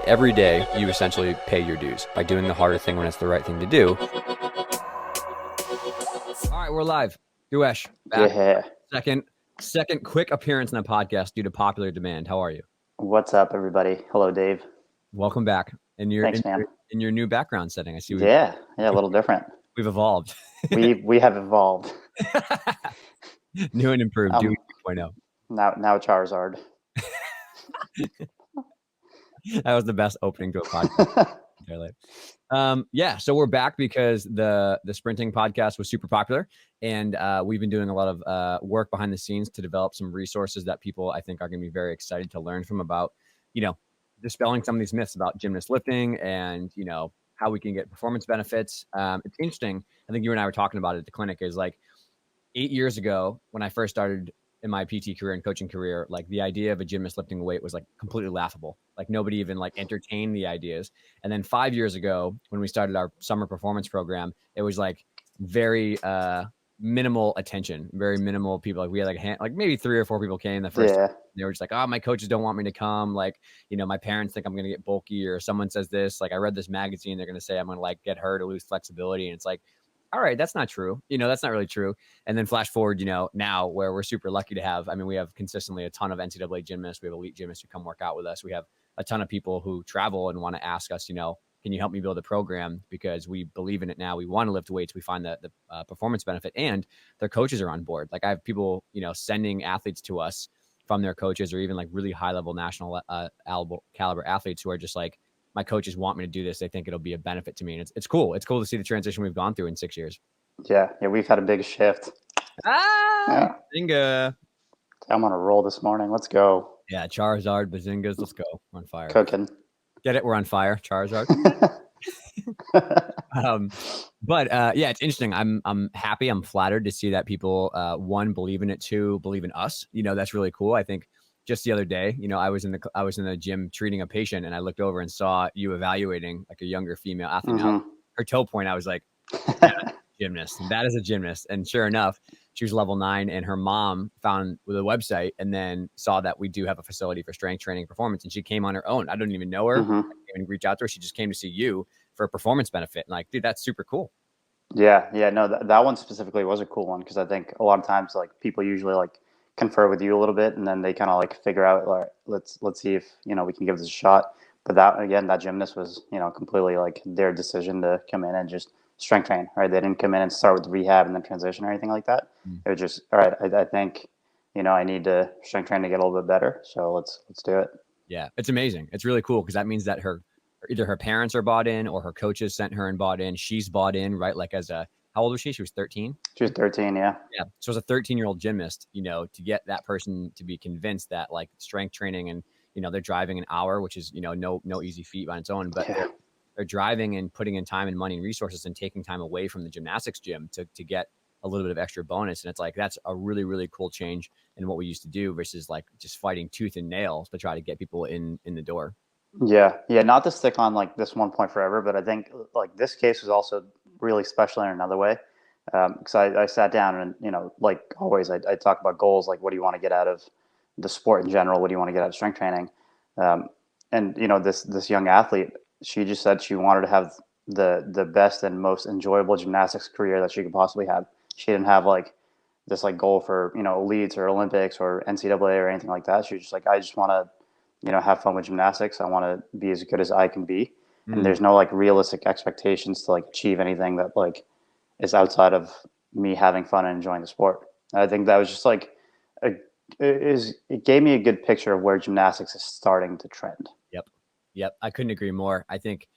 Every day, you essentially pay your dues by doing the harder thing when it's the right thing to do. All right, we're live. Duesh, back. Yeah. Second quick appearance in the podcast due to popular demand. How are you? What's up, everybody? Hello, Dave. Welcome back. Thanks, man. In your new background setting. I see. Yeah, a little different. We've evolved. we have evolved. New and improved. Dewey 2.0. Now Charizard. That was the best opening to a podcast. So we're back because the sprinting podcast was super popular, and we've been doing a lot of work behind the scenes to develop some resources that people I think are going to be very excited to learn from about, dispelling some of these myths about gymnast lifting and, how we can get performance benefits. It's interesting. I think you and I were talking about it at the clinic is like 8 years ago when I first started in my PT career and coaching career, like the idea of a gymnast lifting weight was like completely laughable. Like nobody even like entertained the ideas. And then 5 years ago, when we started our summer performance program, it was like very minimal attention, very minimal people. Like we had like maybe 3 or 4 people came the first time. They were just like, oh, my coaches don't want me to come. Like, my parents think I'm going to get bulky, or someone says this, like I read this magazine, they're going to say I'm going to like get hurt or lose flexibility. And it's like, all right, that's not true. That's not really true. And then flash forward, now where we're super lucky to have, we have consistently a ton of NCAA gymnasts. We have elite gymnasts who come work out with us. We have a ton of people who travel and want to ask us, can you help me build a program? Because we believe in it now. We want to lift weights. We find the performance benefit, and their coaches are on board. Like I have people, sending athletes to us from their coaches, or even like really high level national caliber athletes who are just like, my coaches want me to do this. They think it'll be a benefit to me. And it's cool. It's cool to see the transition we've gone through in 6 years. Yeah. We've had a big shift. Bazinga. I'm on a roll this morning. Let's go. Yeah. Charizard, Bazingas. Let's go. We're on fire. Cooking. Get it? We're on fire. Charizard. But it's interesting. I'm happy. I'm flattered to see that people, one, believe in it, two, believe in us. That's really cool. I think just the other day, I was in the gym treating a patient, and I looked over and saw you evaluating like a younger female athlete. Mm-hmm. Her toe point, I was like, that's a gymnast. That is a gymnast. And sure enough, she was level 9, and her mom found the website and then saw that we do have a facility for strength training performance. And she came on her own. I didn't even know her. Mm-hmm. I didn't even reach out to her. She just came to see you for a performance benefit. And like, dude, that's super cool. Yeah. No, that one specifically was a cool one, because I think a lot of times like people usually like confer with you a little bit, and then they kind of like figure out, like, let's see if we can give this a shot. But that gymnast was completely like their decision to come in and just strength train, right? They didn't come in and start with rehab and then transition or anything like that. It was just, all right, I think I need to strength train to get a little bit better, so let's do it. Yeah, it's amazing. It's really cool, because that means that either her parents are bought in, or her coaches sent her and bought in. She's bought in, right? Like how old was she? She was 13? She was 13, yeah. Yeah. So as a 13-year-old gymnast, to get that person to be convinced that like strength training and, they're driving an hour, which is, no easy feat on its own, but they're driving and putting in time and money and resources and taking time away from the gymnastics gym to get a little bit of extra bonus. And it's like, that's a really, really cool change in what we used to do versus like just fighting tooth and nail to try to get people in the door. Yeah. Not to stick on like this one point forever, but I think like this case was also really special in another way. Because I sat down and, like always, I talk about goals. Like, what do you want to get out of the sport in general? What do you want to get out of strength training? And this young athlete, she just said she wanted to have the best and most enjoyable gymnastics career that she could possibly have. She didn't have like this like goal for, elites or Olympics or NCAA or anything like that. She was just like, I just want to, have fun with gymnastics. I want to be as good as I can be. And there's no like realistic expectations to like achieve anything that like is outside of me having fun and enjoying the sport. And I think that was just like it gave me a good picture of where gymnastics is starting to trend. Yep. I couldn't agree more. I think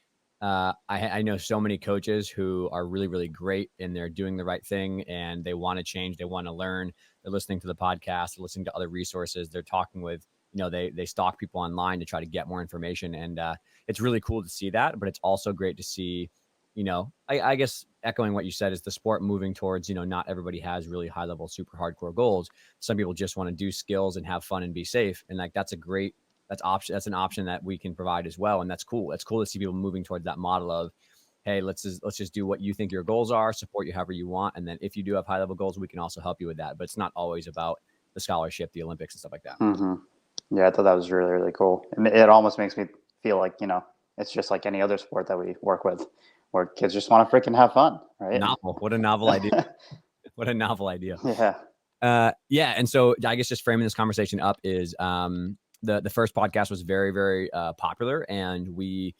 I know so many coaches who are really, really great, and they're doing the right thing, and they want to change. They want to learn. They're listening to the podcast, they're listening to other resources. They're talking with, they stalk people online to try to get more information. And it's really cool to see that, but it's also great to see, I guess echoing what you said, is the sport moving towards, not everybody has really high level, super hardcore goals. Some people just want to do skills and have fun and be safe. And like, that's an option that we can provide as well. And that's cool. It's cool to see people moving towards that model of, hey, let's just do what you think your goals are, support you however you want. And then if you do have high level goals, we can also help you with that. But it's not always about the scholarship, the Olympics and stuff like that. Mm-hmm. Yeah, I thought that was really, really cool. It almost makes me feel like, it's just like any other sport that we work with, where kids just want to freaking have fun, right? Novel. What a novel idea. What a novel idea. Yeah. Yeah. And so I guess just framing this conversation up is the first podcast was very, very popular, and we,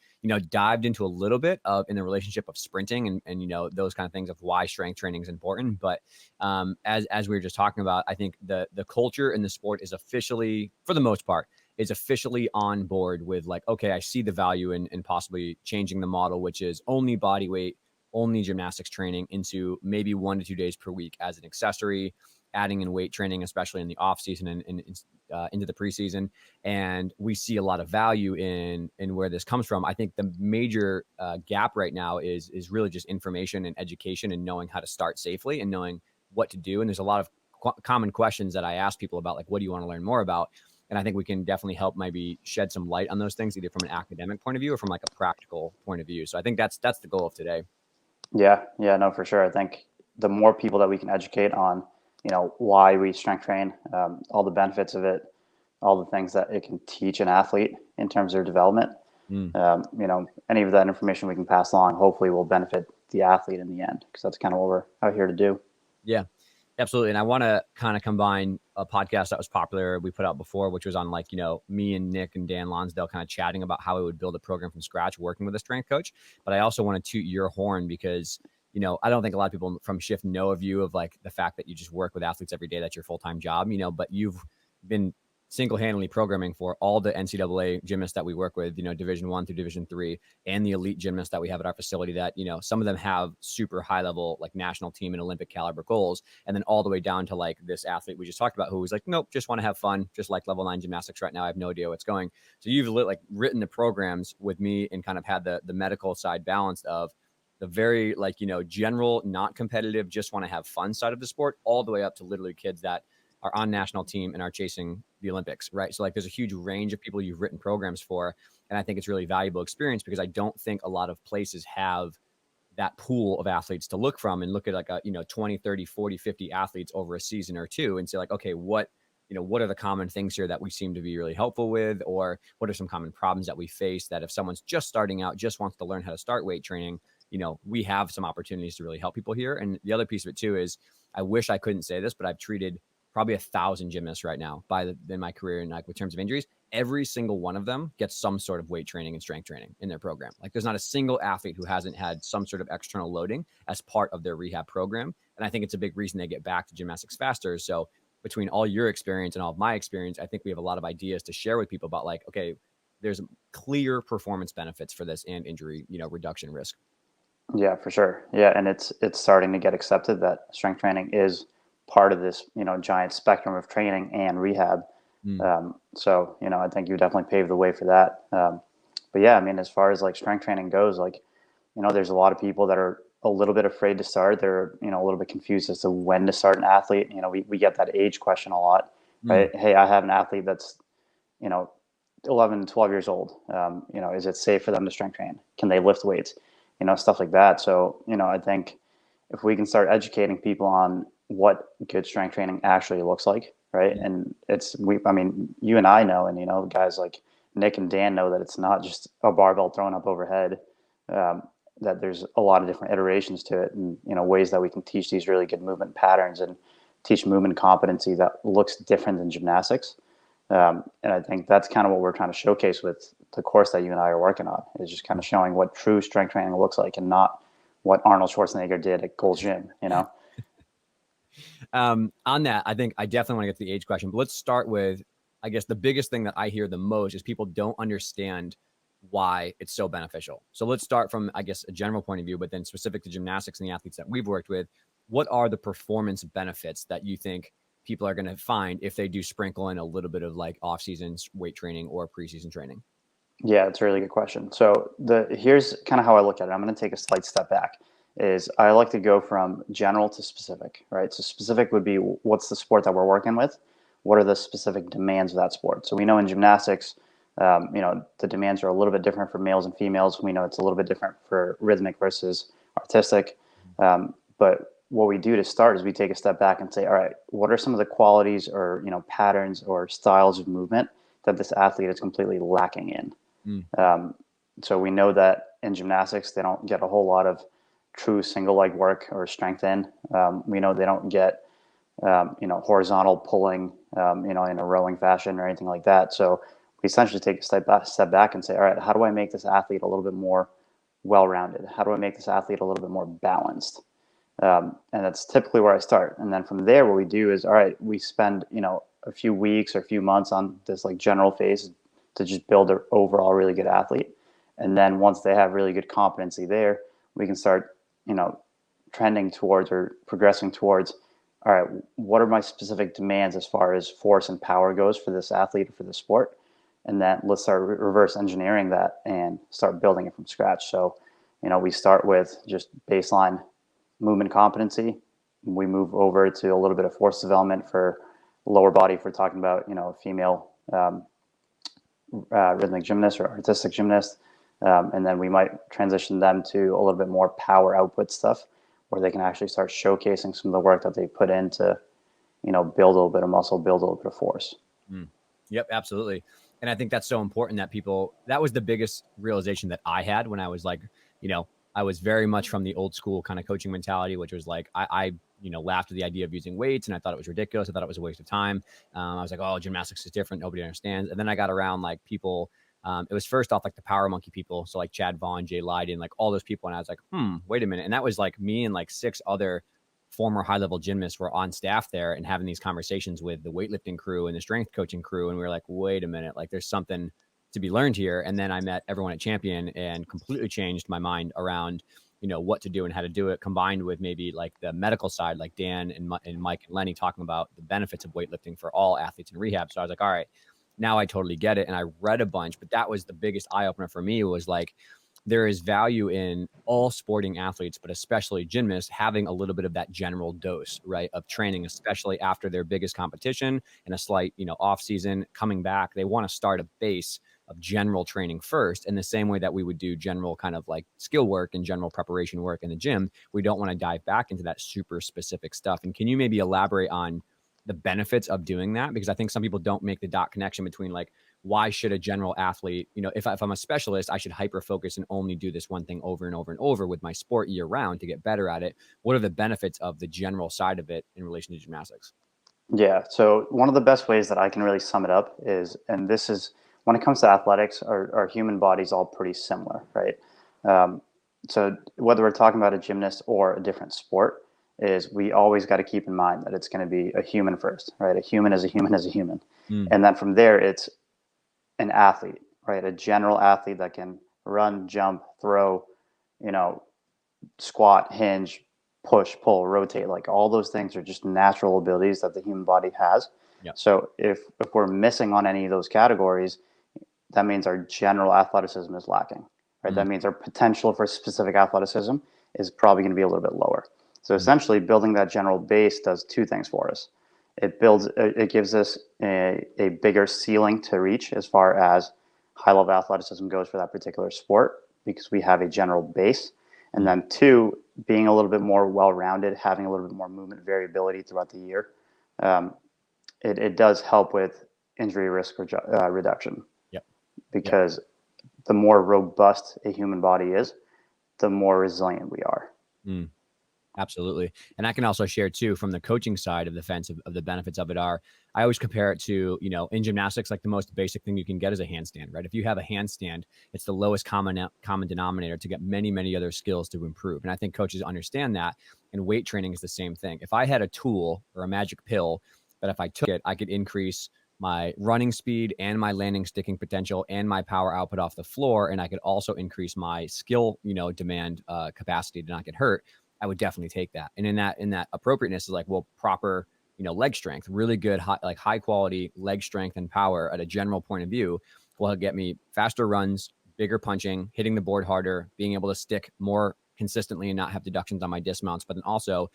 dived into a little bit of in the relationship of sprinting and those kind of things of why strength training is important. But as we were just talking about, I think the culture in the sport is officially, for the most part, is officially on board with like, okay, I see the value in possibly changing the model, which is only body weight, only gymnastics training, into maybe 1 to 2 days per week as an accessory, adding in weight training, especially in the off season and into the preseason. And we see a lot of value in where this comes from. I think the major gap right now is really just information and education and knowing how to start safely and knowing what to do. And there's a lot of common questions that I ask people about, like, what do you want to learn more about? And I think we can definitely help maybe shed some light on those things, either from an academic point of view or from like a practical point of view. So I think that's the goal of today. Yeah. No, for sure. I think the more people that we can educate on, why we strength train, all the benefits of it, all the things that it can teach an athlete in terms of their development, any of that information we can pass along, hopefully will benefit the athlete in the end, because that's kind of what we're out here to do. Yeah, absolutely. And I want to kind of combine a podcast that was popular we put out before, which was on like, me and Nick and Dan Lonsdale kind of chatting about how we would build a program from scratch working with a strength coach. But I also want to toot your horn because, I don't think a lot of people from Shift know of you, of like the fact that you just work with athletes every day. That's your full-time job, but you've been single-handedly programming for all the NCAA gymnasts that we work with, Division I through Division III, and the elite gymnasts that we have at our facility that, some of them have super high level, like national team and Olympic caliber goals. And then all the way down to like this athlete we just talked about, who was like, nope, just want to have fun. Just like level 9 gymnastics right now. I have no idea what's going. So you've written the programs with me and kind of had the medical side balanced of the very general, not competitive, just want to have fun side of the sport, all the way up to literally kids that are on national team and are chasing the Olympics, right? So like there's a huge range of people you've written programs for. And I think it's really valuable experience, because I don't think a lot of places have that pool of athletes to look from and look at like a, 20, 30, 40, 50 athletes over a season or two and say like, okay, what are the common things here that we seem to be really helpful with? Or what are some common problems that we face that if someone's just starting out, just wants to learn how to start weight training, we have some opportunities to really help people here. And the other piece of it too is, I wish I couldn't say this, but I've treated probably 1,000 gymnasts right now in my career, and like with terms of injuries, every single one of them gets some sort of weight training and strength training in their program. Like there's not a single athlete who hasn't had some sort of external loading as part of their rehab program. And I think it's a big reason they get back to gymnastics faster. So between all your experience and all of my experience, I think we have a lot of ideas to share with people about like, okay, there's clear performance benefits for this and injury, reduction risk. Yeah, for sure. Yeah. And it's starting to get accepted that strength training is part of this, giant spectrum of training and rehab. So, I think you definitely paved the way for that. But yeah, I mean, as far as like strength training goes, like, there's a lot of people that are a little bit afraid to start. They're, a little bit confused as to when to start an athlete. We get that age question a lot, right? Hey, I have an athlete that's, 11, 12 years old. Is it safe for them to strength train? Can they lift weights? Stuff like that. So, I think if we can start educating people on what good strength training actually looks like, right? Yeah. And you and I know, and, guys like Nick and Dan know that it's not just a barbell thrown up overhead, that there's a lot of different iterations to it, and, ways that we can teach these really good movement patterns and teach movement competency that looks different than gymnastics. And I think that's kind of what we're trying to showcase with the course that you and I are working on, is just kind of showing what true strength training looks like, and not what Arnold Schwarzenegger did at Gold's Gym, On that, I think I definitely want to get to the age question, but let's start with, I guess the biggest thing that I hear the most is people don't understand why it's so beneficial. So let's start from, I guess, a general point of view, but then specific to gymnastics and the athletes that we've worked with, what are the performance benefits that you think people are going to find if they do sprinkle in a little bit of like off-season weight training or preseason training? Yeah, it's a really good question. So here's kind of how I look at it. I'm going to take a slight step back. Is I like to go from general to specific, right? So specific would be, what's the sport that we're working with? What are the specific demands of that sport? So we know in gymnastics, the demands are a little bit different for males and females. We know it's a little bit different for rhythmic versus artistic. But what we do to start is we take a step back and say, all right, what are some of the qualities or, patterns or styles of movement that this athlete is completely lacking in? Mm. So we know that in gymnastics, they don't get a whole lot of true single leg work or strength in. We know they don't get, horizontal pulling, in a rowing fashion or anything like that. So we essentially take a step back and say, all right, how do I make this athlete a little bit more well-rounded? How do I make this athlete a little bit more balanced? And that's typically where I start. And then from there, what we do is, all right, we spend, a few weeks or a few months on this like general phase to just build an overall really good athlete. And then once they have really good competency there, we can start, trending towards or progressing towards, all right, what are my specific demands as far as force and power goes for this athlete or for the sport? And then let's start reverse engineering that and start building it from scratch. So, we start with just baseline movement competency. We move over to a little bit of force development for lower body if we're talking about, female rhythmic gymnast or artistic gymnast. And then we might transition them to a little bit more power output stuff where they can actually start showcasing some of the work that they put in to, build a little bit of muscle, build a little bit of force. Yep, absolutely. And I think that's so important that that was the biggest realization that I had when I was like, I was very much from the old school kind of coaching mentality, which was like, I laughed at the idea of using weights and I thought it was ridiculous. I thought it was a waste of time. I was like, oh, gymnastics is different. Nobody understands. And then I got around like people, it was first off like the Power Monkey people. So like Chad Vaughn, Jay Leiden, like all those people. And I was like, wait a minute. And that was like me and like 6 other former high-level gymnasts were on staff there and having these conversations with the weightlifting crew and the strength coaching crew. And we were like, wait a minute, like there's something to be learned here. And then I met everyone at Champion and completely changed my mind around, what to do and how to do it, combined with maybe like the medical side, like Dan and Mike and Lenny talking about the benefits of weightlifting for all athletes in rehab. So I was like, all right, now I totally get it. And I read a bunch, but that was the biggest eye opener for me, was like, there is value in all sporting athletes, but especially gymnasts, having a little bit of that general dose, right, of training, especially after their biggest competition and a slight, off season coming back. They want to start a base of general training first, in the same way that we would do general kind of like skill work and general preparation work in the gym. We don't want to dive back into that super specific stuff. And can you maybe elaborate on the benefits of doing that? Because I think some people don't make the dot connection between like, why should a general athlete, if I'm a specialist, I should hyper focus and only do this one thing over and over and over with my sport year round to get better at it. What are the benefits of the general side of it in relation to gymnastics? Yeah. So one of the best ways that I can really sum it up is, and this is when it comes to athletics, our human body's all pretty similar, right? So whether we're talking about a gymnast or a different sport, is we always got to keep in mind that it's going to be a human first, right? A human is a human is a human. And then from there, it's an athlete, right? A general athlete that can run, jump, throw, squat, hinge, push, pull, rotate. Like all those things are just natural abilities that the human body has. Yep. So if we're missing on any of those categories, that means our general athleticism is lacking, right? That means our potential for specific athleticism is probably going to be a little bit lower. So essentially, building that general base does 2 things for us. It gives us a bigger ceiling to reach as far as high level athleticism goes for that particular sport, because we have a general base. And then 2, being a little bit more well-rounded, having a little bit more movement variability throughout the year, it does help with injury risk reduction. Yep. Because the more robust a human body is, the more resilient we are. Absolutely. And I can also share too, from the coaching side of the fence, of the benefits of it are, I always compare it to, in gymnastics, like the most basic thing you can get is a handstand, right? If you have a handstand, it's the lowest common denominator to get many, many other skills to improve. And I think coaches understand that. And weight training is the same thing. If I had a tool or a magic pill that if I took it, I could increase my running speed and my landing sticking potential and my power output off the floor. And I could also increase my skill, demand capacity to not get hurt. I would definitely take that. And in that appropriateness is like, well, proper, leg strength, really good, high quality leg strength and power at a general point of view will get me faster runs, bigger punching, hitting the board harder, being able to stick more consistently and not have deductions on my dismounts, but then also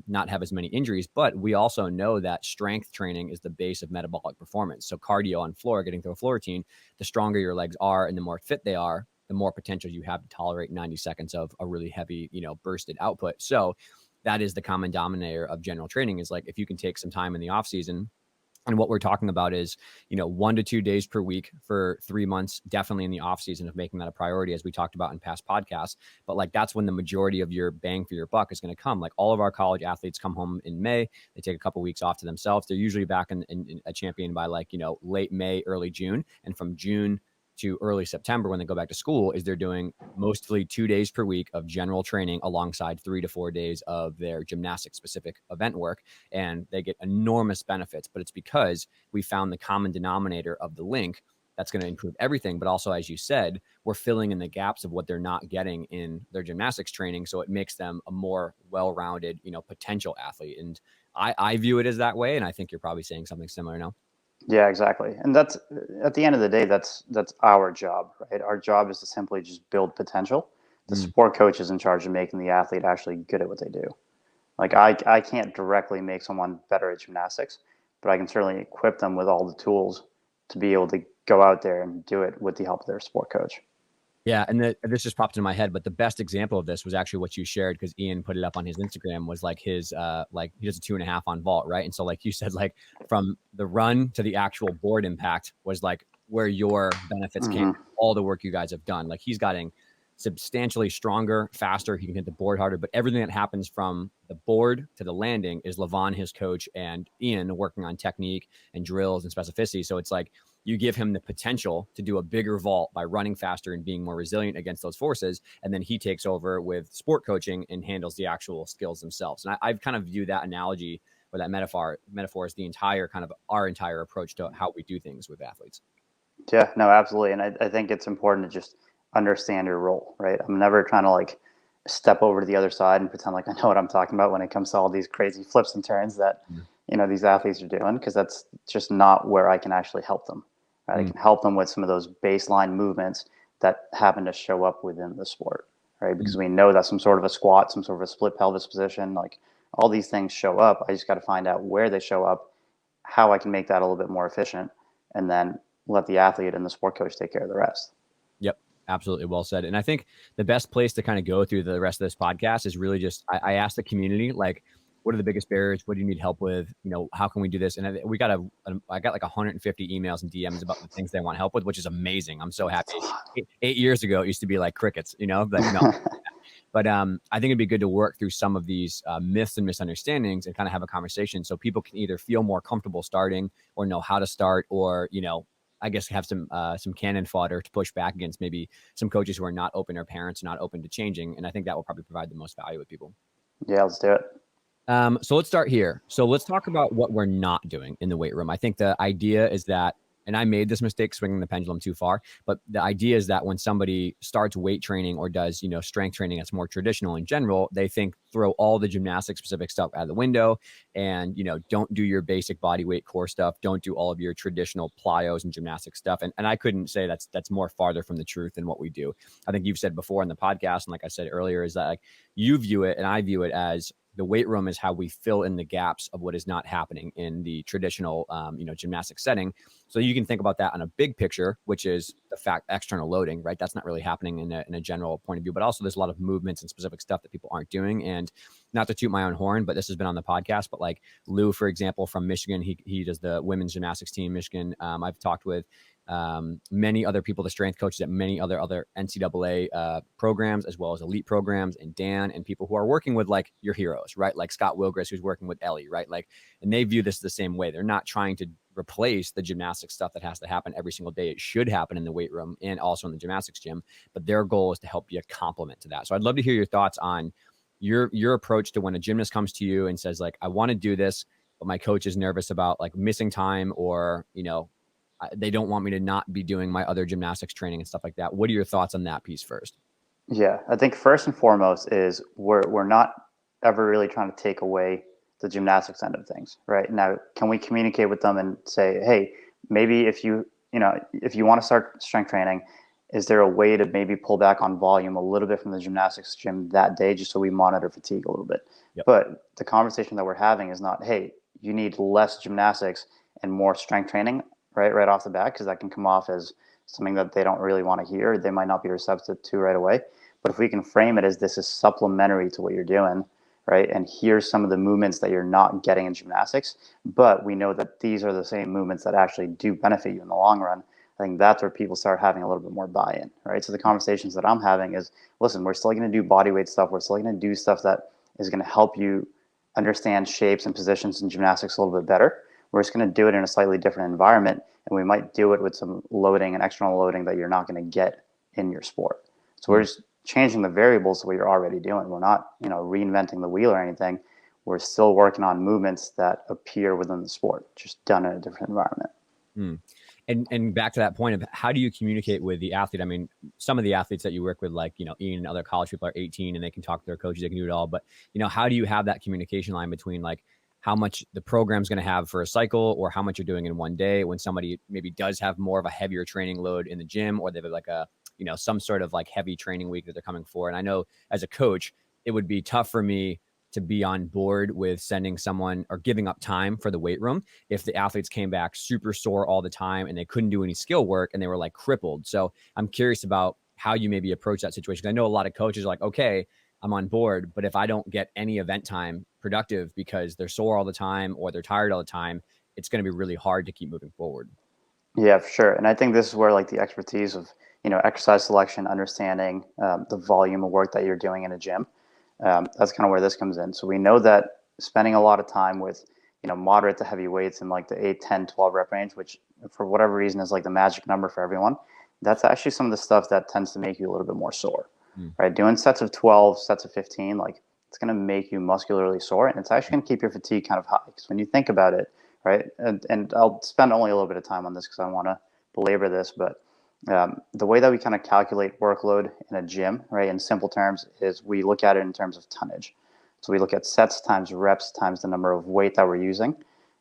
not have as many injuries. But we also know that strength training is the base of metabolic performance. So cardio on floor, getting through a floor routine, the stronger your legs are and the more fit they are, the more potential you have to tolerate 90 seconds of a really heavy, bursted output. So that is the common denominator of general training, is like, if you can take some time in the off season And what we're talking about is, 1 to 2 days per week for 3 months, definitely in the off season of making that a priority, as we talked about in past podcasts. But like, that's when the majority of your bang for your buck is going to come. Like, all of our college athletes come home in May. They take a couple weeks off to themselves. They're usually back in a champion by like, late May, early June. And from June to early September, when they go back to school, is they're doing mostly 2 days per week of general training alongside 3 to 4 days of their gymnastic specific event work. And they get enormous benefits, but it's because we found the common denominator of the link that's going to improve everything. But also, as you said, we're filling in the gaps of what they're not getting in their gymnastics training. So it makes them a more well-rounded, potential athlete. And I view it as that way. And I think you're probably saying something similar now. Yeah, exactly. And that's, at the end of the day, that's our job, right? Our job is to simply just build potential. The sport coach is in charge of making the athlete actually good at what they do. Like, I can't directly make someone better at gymnastics, but I can certainly equip them with all the tools to be able to go out there and do it with the help of their sport coach. Yeah, and this just popped into my head, but the best example of this was actually what you shared, because Ian put it up on his Instagram, was like his like he does a 2.5 on vault, right? And so like you said, like from the run to the actual board impact was like where your benefits came, all the work you guys have done. Like, he's getting substantially stronger, faster, he can hit the board harder, but everything that happens from the board to the landing is Levon, his coach, and Ian working on technique and drills and specificity. So it's like, you give him the potential to do a bigger vault by running faster and being more resilient against those forces. And then he takes over with sport coaching and handles the actual skills themselves. And I've kind of viewed that analogy, or that metaphor as the entire kind of our entire approach to how we do things with athletes. Yeah, no, absolutely. And I think it's important to just understand your role, right? I'm never trying to like step over to the other side and pretend like I know what I'm talking about when it comes to all these crazy flips and turns that, these athletes are doing, because that's just not where I can actually help them. Right? I can help them with some of those baseline movements that happen to show up within the sport, right? Because we know that some sort of a squat, some sort of a split pelvis position, like all these things show up. I just got to find out where they show up, how I can make that a little bit more efficient, and then let the athlete and the sport coach take care of the rest. Yep. Absolutely. Well said. And I think the best place to kind of go through the rest of this podcast is really just, I asked the community, like, what are the biggest barriers? What do you need help with? How can we do this? And I got like 150 emails and DMs about the things they want help with, which is amazing. I'm so happy. 8 years ago, it used to be like crickets, like, no. But I think it'd be good to work through some of these myths and misunderstandings and kind of have a conversation, so people can either feel more comfortable starting, or know how to start, or, I guess have some cannon fodder to push back against maybe some coaches who are not open, or parents not open to changing. And I think that will probably provide the most value with people. Yeah, let's do it. So let's start here. So let's talk about what we're not doing in the weight room. I think the idea is that, and I made this mistake swinging the pendulum too far, but the idea is that when somebody starts weight training or does, strength training that's more traditional in general, they think throw all the gymnastic specific stuff out of the window and, don't do your basic body weight core stuff. Don't do all of your traditional plyos and gymnastic stuff. And I couldn't say that's more farther from the truth than what we do. I think you've said before in the podcast, and like I said earlier, is that like you view it and I view it as the weight room is how we fill in the gaps of what is not happening in the traditional, gymnastic setting. So you can think about that on a big picture, which is the fact external loading, right? That's not really happening in a general point of view, but also there's a lot of movements and specific stuff that people aren't doing. And not to toot my own horn, but this has been on the podcast, but like Lou, for example, from Michigan, he does the women's gymnastics team in Michigan. I've talked with many other people, the strength coaches at many other NCAA programs, as well as elite programs, and Dan, and people who are working with like your heroes, right? Like Scott Wilgris, who's working with Ellie, right? Like, and they view this the same way. They're not trying to replace the gymnastics stuff that has to happen every single day. It should happen in the weight room and also in the gymnastics gym, but their goal is to help be a complement to that. So I'd love to hear your thoughts on your approach to when a gymnast comes to you and says like, I want to do this, but my coach is nervous about like missing time, or, they don't want me to not be doing my other gymnastics training and stuff like that. What are your thoughts on that piece first? Yeah, I think first and foremost is we're not ever really trying to take away the gymnastics end of things, right? Now, can we communicate with them and say, hey, maybe if you want to start strength training, is there a way to maybe pull back on volume a little bit from the gymnastics gym that day, just so we monitor fatigue a little bit? Yep. But the conversation that we're having is not, hey, you need less gymnastics and more strength training right off the bat, because that can come off as something that they don't really want to hear. They might not be receptive to right away. But if we can frame it as this is supplementary to what you're doing, right? And here's some of the movements that you're not getting in gymnastics, but we know that these are the same movements that actually do benefit you in the long run. I think that's where people start having a little bit more buy-in, right? So the conversations that I'm having is, listen, we're still going to do body weight stuff. We're still going to do stuff that is going to help you understand shapes and positions in gymnastics a little bit better. We're just going to do it in a slightly different environment, and we might do it with some loading and external loading that you're not going to get in your sport. So we're just changing the variables of what you're already doing. We're not, reinventing the wheel or anything. We're still working on movements that appear within the sport, just done in a different environment. And back to that point of how do you communicate with the athlete? I mean, some of the athletes that you work with, like, Ian and other college people are 18 and they can talk to their coaches, they can do it all. But, how do you have that communication line between like how much the program's going to have for a cycle or how much you're doing in one day when somebody maybe does have more of a heavier training load in the gym, or they have like a, some sort of like heavy training week that they're coming for. And I know as a coach, it would be tough for me to be on board with sending someone or giving up time for the weight room if the athletes came back super sore all the time and they couldn't do any skill work and they were like crippled. So I'm curious about how you maybe approach that situation. I know a lot of coaches are like, okay, I'm on board, but if I don't get any event time productive because they're sore all the time or they're tired all the time, it's going to be really hard to keep moving forward. Yeah, for sure. And I think this is where like the expertise of, exercise selection, understanding the volume of work that you're doing in a gym, that's kind of where this comes in. So we know that spending a lot of time with, moderate to heavy weights in like the 8, 10, 12 rep range, which for whatever reason is like the magic number for everyone, that's actually some of the stuff that tends to make you a little bit more sore, right? Doing sets of 12, sets of 15, like it's going to make you muscularly sore, and it's actually going to keep your fatigue kind of high. Because when you think about it, right, and I'll spend only a little bit of time on this because I want to belabor this, but the way that we kind of calculate workload in a gym, right, in simple terms, is we look at it in terms of tonnage. So we look at sets times reps times the number of weight that we're using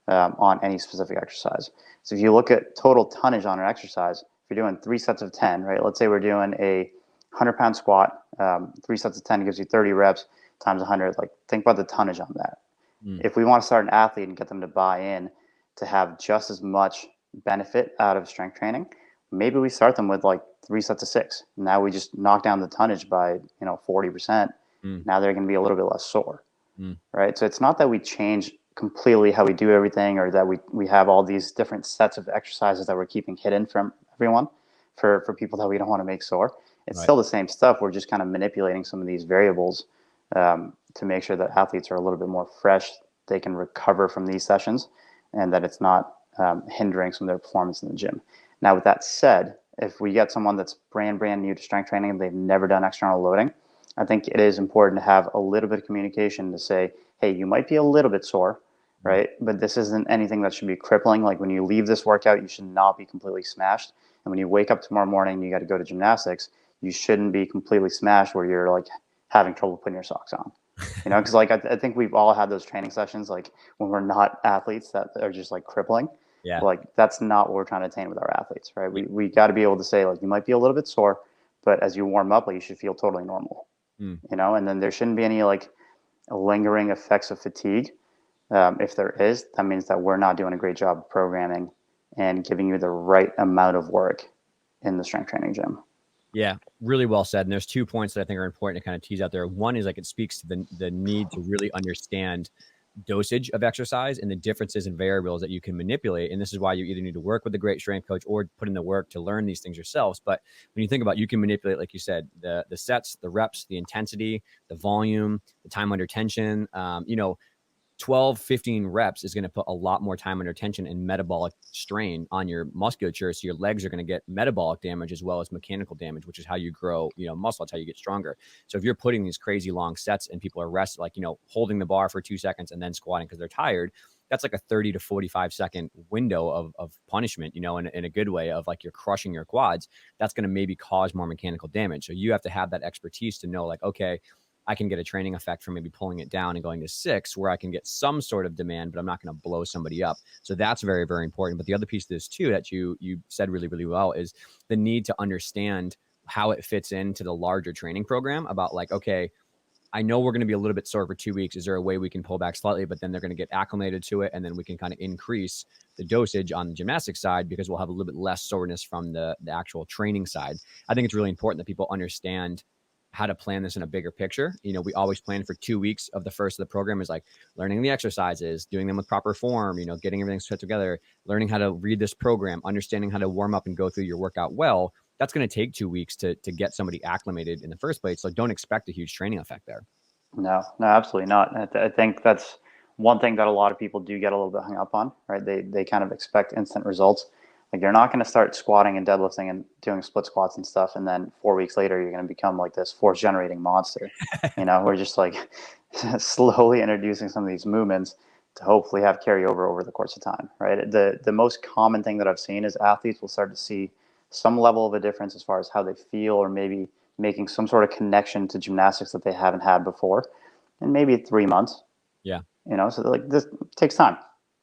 on any specific exercise. So if you look at total tonnage on an exercise, if you're doing 3 sets of 10, right, let's say we're doing a 100-pound squat, 3 sets of 10 gives you 30 reps times 100. Like, think about the tonnage on that. If we want to start an athlete and get them to buy in to have just as much benefit out of strength training, maybe we start them with like 3 sets of 6. Now we just knock down the tonnage by 40%. Now they're going to be a little bit less sore, right? So it's not that we change completely how we do everything, or that we have all these different sets of exercises that we're keeping hidden from everyone for people that we don't want to make sore. It's still the same stuff. We're just kind of manipulating some of these variables to make sure that athletes are a little bit more fresh. They can recover from these sessions, and that it's not hindering some of their performance in the gym. Now, with that said, if we get someone that's brand new to strength training and they've never done external loading, I think it is important to have a little bit of communication to say, hey, you might be a little bit sore, right? But this isn't anything that should be crippling. Like when you leave this workout, you should not be completely smashed. And when you wake up tomorrow morning and you got to go to gymnastics, you shouldn't be completely smashed where you're like having trouble putting your socks on. Because like I think we've all had those training sessions, like when we're not athletes, that are just like crippling. Yeah. Like that's not what we're trying to attain with our athletes, right? We got to be able to say, like, you might be a little bit sore, but as you warm up, like, you should feel totally normal, and then there shouldn't be any like lingering effects of fatigue. If there is, that means that we're not doing a great job of programming and giving you the right amount of work in the strength training gym. Yeah, really well said. And there's 2 points that I think are important to kind of tease out there. One is like it speaks to the need to really understand dosage of exercise and the differences and variables that you can manipulate. And this is why you either need to work with a great strength coach or put in the work to learn these things yourselves. But when you think about, you can manipulate, like you said, the sets, the reps, the intensity, the volume, the time under tension, 12, 15 reps is going to put a lot more time under tension and metabolic strain on your musculature. So your legs are going to get metabolic damage as well as mechanical damage, which is how you grow, muscle. That's how you get stronger. So if you're putting these crazy long sets and people are rested, like, holding the bar for 2 seconds and then squatting because they're tired, that's like a 30 to 45 second window of punishment, in a good way, of like you're crushing your quads. That's going to maybe cause more mechanical damage. So you have to have that expertise to know, like, okay, I can get a training effect from maybe pulling it down and going to 6 where I can get some sort of demand, but I'm not going to blow somebody up. So that's very, very important. But the other piece of this too, that you said really, really well, is the need to understand how it fits into the larger training program about like, okay, I know we're going to be a little bit sore for 2 weeks. Is there a way we can pull back slightly, but then they're going to get acclimated to it. And then we can kind of increase the dosage on the gymnastic side because we'll have a little bit less soreness from the actual training side. I think it's really important that people understand how to plan this in a bigger picture. We always plan for 2 weeks of the first of the program is like learning the exercises, doing them with proper form, getting everything put together, learning how to read this program, understanding how to warm up and go through your workout well. That's going to take 2 weeks to get somebody acclimated in the first place. So don't expect a huge training effect there. No, absolutely not. I think that's one thing that a lot of people do get a little bit hung up on, right? They kind of expect instant results. Like you're not going to start squatting and deadlifting and doing split squats and stuff, and then 4 weeks later you're going to become like this force generating monster. We're just like slowly introducing some of these movements to hopefully have carryover over the course of time, right? The most common thing that I've seen is athletes will start to see some level of a difference as far as how they feel, or maybe making some sort of connection to gymnastics that they haven't had before in maybe 3 months. Yeah. So like this takes time.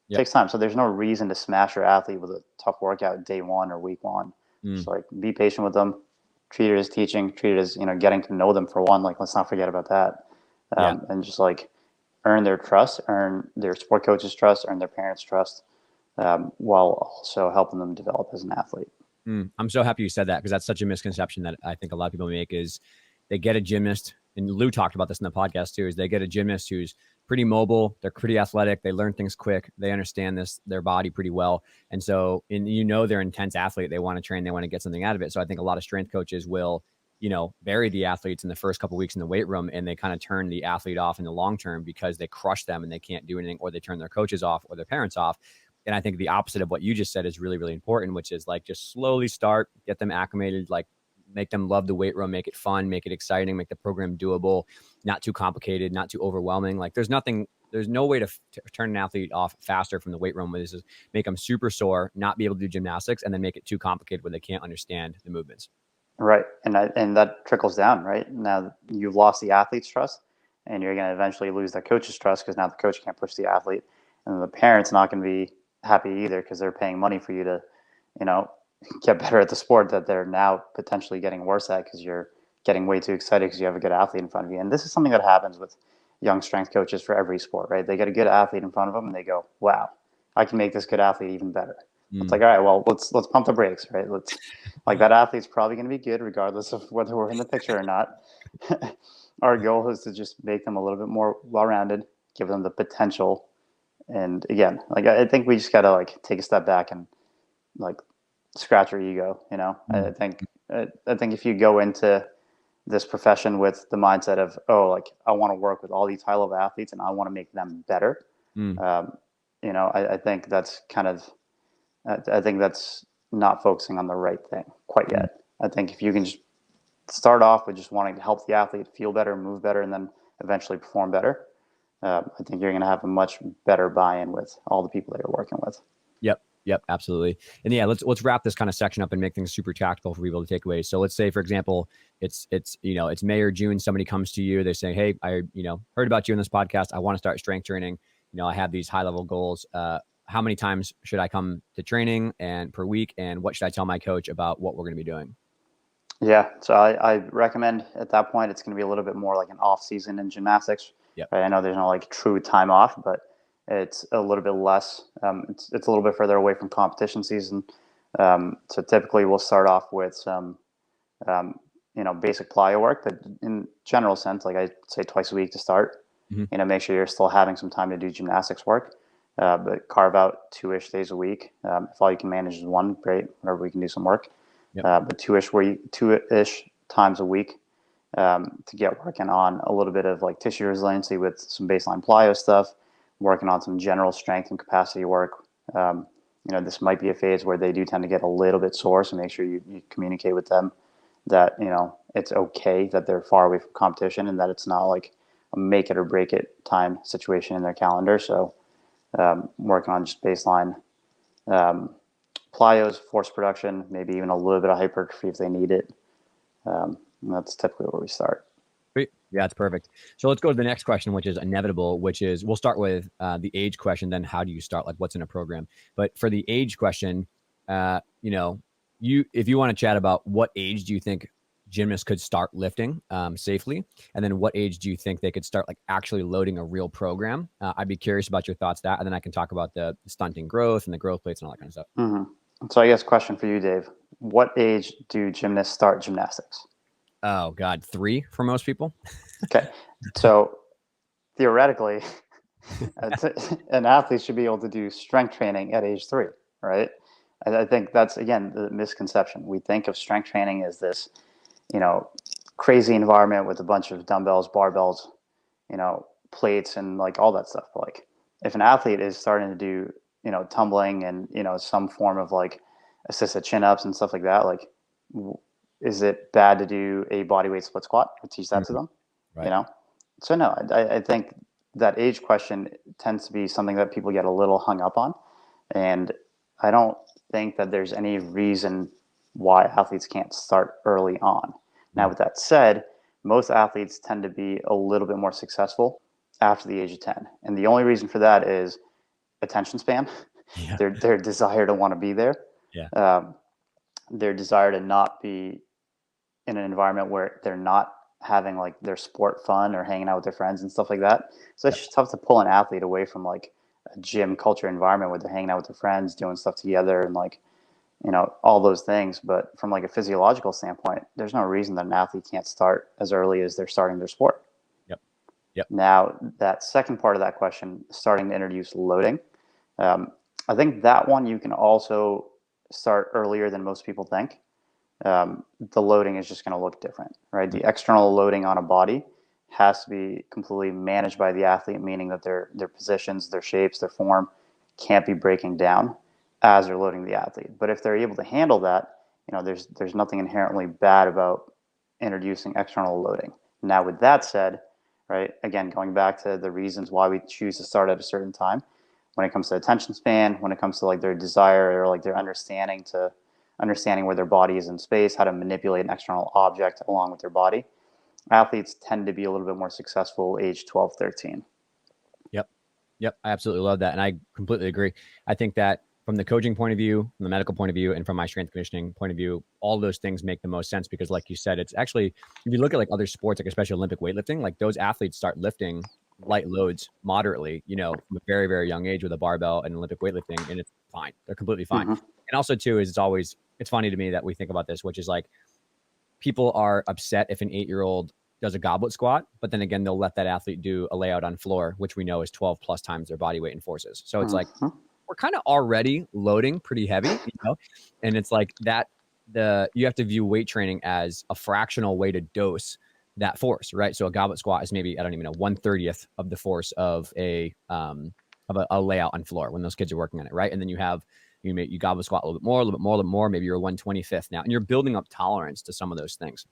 Yep. Takes time. So there's no reason to smash your athlete with a tough workout day one or week one. Just like be patient with them, treat it as teaching, treat it as, getting to know them for one. Like, let's not forget about that. And just like earn their trust, earn their sport coach's trust, earn their parents' trust, while also helping them develop as an athlete. I'm so happy you said that, because that's such a misconception that I think a lot of people make is they get a gymnast, and Lou talked about this in the podcast too, is they get a gymnast who's pretty mobile, they're pretty athletic, they learn things quick, they understand their body pretty well. And so, they're an intense athlete, they want to train, they want to get something out of it. So I think a lot of strength coaches will, bury the athletes in the first couple of weeks in the weight room, and they kind of turn the athlete off in the long term because they crush them and they can't do anything, or they turn their coaches off or their parents off. And I think the opposite of what you just said is really, really important, which is like just slowly start, get them acclimated, like make them love the weight room, make it fun, make it exciting, make the program doable, not too complicated, not too overwhelming. Like there's no way to turn an athlete off faster from the weight room, where this is make them super sore, not be able to do gymnastics, and then make it too complicated where they can't understand the movements. Right. And that trickles down, right? Now you've lost the athlete's trust, and you're going to eventually lose that coach's trust, because now the coach can't push the athlete, and the parent's not going to be happy either, because they're paying money for you to, get better at the sport that they're now potentially getting worse at, because you're getting way too excited because you have a good athlete in front of you. And this is something that happens with young strength coaches for every sport, right? They get a good athlete in front of them and they go, wow, I can make this good athlete even better. It's like, all right, well, let's pump the brakes, right? Like that athlete's probably going to be good regardless of whether we're in the picture or not. Our goal is to just make them a little bit more well-rounded, give them the potential. And again, like I think we just got to like take a step back and like scratch your ego. I think if you go into this profession with the mindset of, like I want to work with all these high level athletes and I want to make them better, I think that's I think that's not focusing on the right thing quite yet. I think if you can just start off with just wanting to help the athlete feel better, move better, and then eventually perform better, I think you're going to have a much better buy-in with all the people that you're working with. Yep, absolutely. And yeah, let's wrap this kind of section up and make things super tactical for people to take away. So let's say, for example, it's May or June, somebody comes to you, they're saying, hey, I heard about you in this podcast, I want to start strength training. I have these high level goals. How many times should I come to training and per week? And what should I tell my coach about what we're going to be doing? Yeah. So I recommend at that point, it's going to be a little bit more like an off season in gymnastics. Yep. Right? I know there's no like true time off, but it's a little bit less. It's a little bit further away from competition season. So typically we'll start off with some, basic plyo work, but in general sense, like I say twice a week to start, make sure you're still having some time to do gymnastics work, but carve out 2-ish days a week. If all you can manage is one, great, whenever we can do some work. Yep. But 2-ish times a week, to get working on a little bit of like tissue resiliency with some baseline plyo stuff, working on some general strength and capacity work. This might be a phase where they do tend to get a little bit sore, so make sure you communicate with them that, it's okay that they're far away from competition and that it's not like a make it or break it time situation in their calendar. So working on just baseline plyos, force production, maybe even a little bit of hypertrophy if they need it. And that's typically where we start. Great. Yeah, it's perfect. So let's go to the next question, which is inevitable, which is we'll start with the age question. Then how do you start? Like what's in a program? But for the age question, if you want to chat about what age do you think gymnasts could start lifting safely? And then what age do you think they could start like actually loading a real program? I'd be curious about your thoughts that, and then I can talk about the stunting growth and the growth plates and all that kind of stuff. Mm-hmm. So I guess question for you, Dave, what age do gymnasts start gymnastics? Oh God, 3 for most people. Okay. So theoretically, an athlete should be able to do strength training at age 3, right? I think that's, again, the misconception. We think of strength training as this, you know, crazy environment with a bunch of dumbbells, barbells, plates and like all that stuff. But like if an athlete is starting to do, tumbling and, some form of like assisted chin ups and stuff like that, like, is it bad to do a body weight split squat or teach that to Mhm. them? You Right. know? So no, I think that age question tends to be something that people get a little hung up on. And I don't think that there's any reason why athletes can't start early on. Now, Mm. with that said, most athletes tend to be a little bit more successful after the age of 10. And the only reason for that is attention span, Yeah. their desire to want to be there, Yeah. um, their desire to not be in an environment where they're not having like their sport fun or hanging out with their friends and stuff like that. So it's Yep. just tough to pull an athlete away from like a gym culture environment where they're hanging out with their friends, doing stuff together and like, all those things. But from like a physiological standpoint, there's no reason that an athlete can't start as early as they're starting their sport. Yep. Yep. Now, that second part of that question, starting to introduce loading, um, I think that one you can also start earlier than most people think. The loading is just going to look different, right? Mm. The external loading on a body has to be completely managed by the athlete, meaning that their positions, their shapes, their form can't be breaking down as they're loading the athlete. But if they're able to handle that, there's nothing inherently bad about introducing external loading. Now, with that said, right, again, going back to the reasons why we choose to start at a certain time, when it comes to attention span, when it comes to like their desire or like their understanding where their body is in space, how to manipulate an external object along with their body, athletes tend to be a little bit more successful age 12, 13. Yep. Yep. I absolutely love that. And I completely agree. I think that from the coaching point of view, from the medical point of view, and from my strength conditioning point of view, all those things make the most sense because, like you said, it's actually, if you look at like other sports, like especially Olympic weightlifting, like those athletes start lifting light loads moderately, from a very, very young age with a barbell and Olympic weightlifting, and it's fine. They're completely fine. Mm-hmm. And also, too, is it's funny to me that we think about this, which is like people are upset if an 8-year-old does a goblet squat, but then again, they'll let that athlete do a layout on floor, which we know is 12 plus times their body weight and forces. So it's like Mm-hmm. we're kind of already loading pretty heavy, and it's like that you have to view weight training as a fractional way to dose that force, right? So a goblet squat is maybe, I don't even know, 1/30th of the force of a layout on floor when those kids are working on it, right? And then you goblet squat a little bit more, a little bit more, a little bit more. Maybe you're a 1/25th now, and you're building up tolerance to some of those things.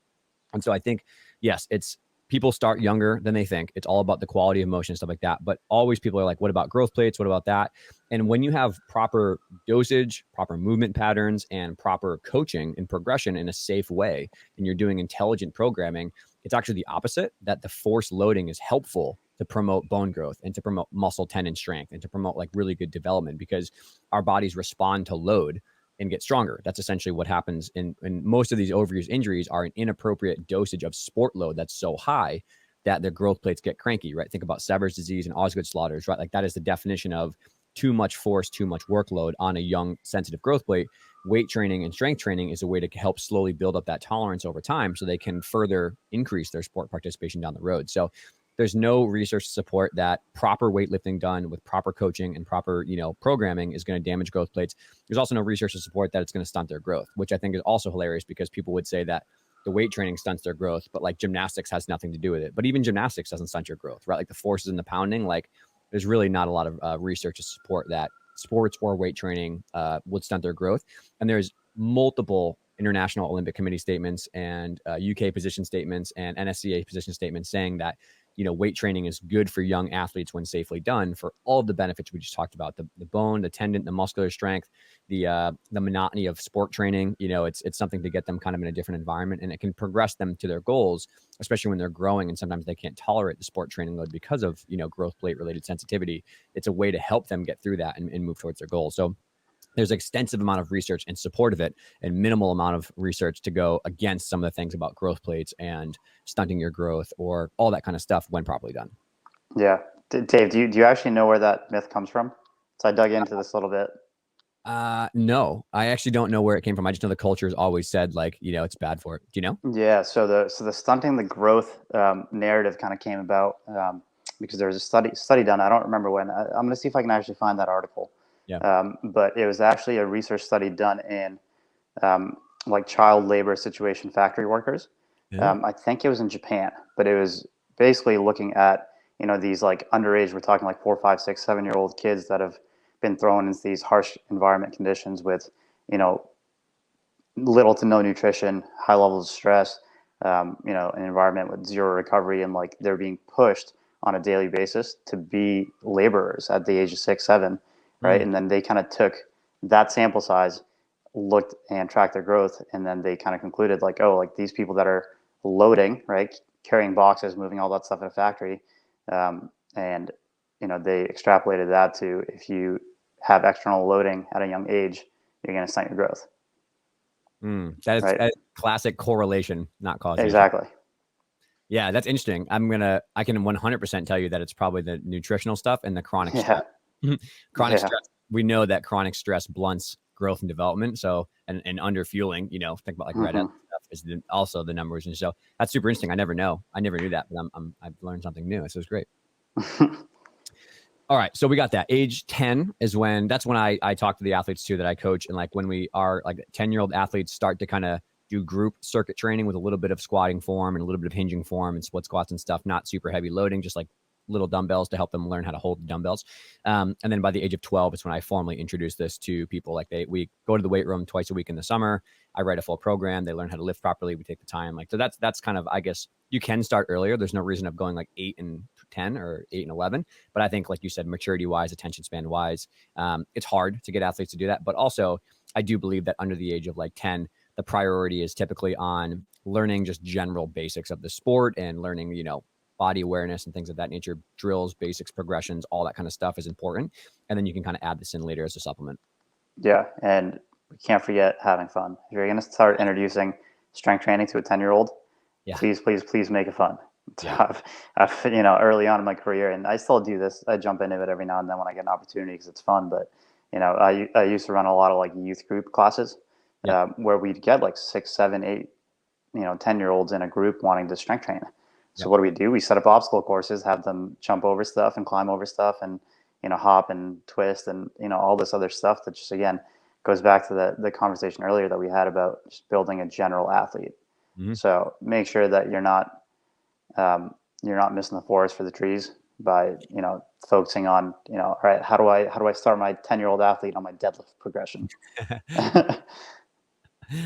And so I think, yes, it's people start younger than they think. It's all about the quality of motion, stuff like that. But always people are like, what about growth plates? What about that? And when you have proper dosage, proper movement patterns, and proper coaching and progression in a safe way, and you're doing intelligent programming, it's actually the opposite, that the force loading is helpful to promote bone growth and to promote muscle tendon strength and to promote like really good development because our bodies respond to load and get stronger. That's essentially what happens in most of these overuse injuries are an inappropriate dosage of sport load that's so high that their growth plates get cranky, right? Think about Sever's disease and Osgood-Schlatters, right? Like that is the definition of too much force, too much workload on a young, sensitive growth plate. Weight training and strength training is a way to help slowly build up that tolerance over time so they can further increase their sport participation down the road. So there's no research to support that proper weightlifting done with proper coaching and proper, programming is going to damage growth plates. There's also no research to support that it's going to stunt their growth, which I think is also hilarious because people would say that the weight training stunts their growth, but like gymnastics has nothing to do with it. But even gymnastics doesn't stunt your growth, right? Like the forces and the pounding, like there's really not a lot of research to support that sports or weight training would stunt their growth. And there's multiple International Olympic Committee statements and UK position statements and NSCA position statements saying that weight training is good for young athletes when safely done for all of the benefits we just talked about, the bone, the tendon, the muscular strength, the monotony of sport training. It's something to get them kind of in a different environment, and it can progress them to their goals, especially when they're growing and sometimes they can't tolerate the sport training load because of, growth plate related sensitivity. It's a way to help them get through that and move towards their goals. So there's extensive amount of research in support of it and minimal amount of research to go against some of the things about growth plates and stunting your growth or all that kind of stuff when properly done. Yeah. Dave, do you actually know where that myth comes from? So I dug into this a little bit. No, I actually don't know where it came from. I just know the culture has always said like, it's bad for it. Do you know? Yeah, so the stunting the growth narrative kind of came about because there was a study done. I don't remember when. I'm going to see if I can actually find that article. Yeah. But it was actually a research study done in like child labor situation factory workers. Yeah. I think it was in Japan, but it was basically looking at these like underage. We're talking like 4, 5, 6, 7-year-old kids that have been thrown into these harsh environment conditions with you know little to no nutrition, high levels of stress, an environment with zero recovery, and like they're being pushed on a daily basis to be laborers at the age of 6, 7, right? Mm, And then they kind of took that sample size, looked and tracked their growth, and then they kind of concluded like, oh, like these people that are loading, right, carrying boxes, moving all that stuff in a factory, and they extrapolated that to if you have external loading at a young age, you're going to stunt your growth, right? that is classic correlation, not causation. Exactly. Yeah, that's interesting. I can 100% tell you that it's probably the nutritional stuff and the chronic Yeah. stress. Chronic Yeah. stress. We know that chronic stress blunts growth and development. So, and under fueling, think about like red S Hmm. stuff is also the numbers. And so that's super interesting. I never knew that, but I've learned something new. So it's great. All right. So we got that. Age 10 is that's when I talk to the athletes too that I coach. And like when we are like 10-year-old athletes start to kind of do group circuit training with a little bit of squatting form and a little bit of hinging form and split squats and stuff, not super heavy loading, just like little dumbbells to help them learn how to hold the dumbbells. And then by the age of 12 is when I formally introduce this to people. Like we go to the weight room twice a week in the summer. I write a full program. They learn how to lift properly. We take the time. Like, so that's kind of, I guess you can start earlier. There's no reason of going like 8 and 10 or 8 and 11. But I think, like you said, maturity wise, attention span wise, it's hard to get athletes to do that. But also, I do believe that under the age of like 10, the priority is typically on learning just general basics of the sport and learning, body awareness and things of that nature, drills, basics, progressions, all that kind of stuff is important. And then you can kind of add this in later as a supplement. Yeah. And we can't forget having fun. If you're going to start introducing strength training to a 10-year-old, Yeah. please make it fun. Yeah. Early on in my career, and I still do this, I jump into it every now and then when I get an opportunity because it's fun. But, I used to run a lot of like youth group classes Yeah. where we'd get like 6, 7, 8, 10-year-olds in a group wanting to strength train. So Yeah. what do? We set up obstacle courses, have them jump over stuff and climb over stuff and, hop and twist and, all this other stuff that just, again, goes back to the conversation earlier that we had about just building a general athlete. Mm-hmm. So make sure that you're not missing the forest for the trees by, focusing on, all right, how do I start my 10-year-old athlete on my deadlift progression?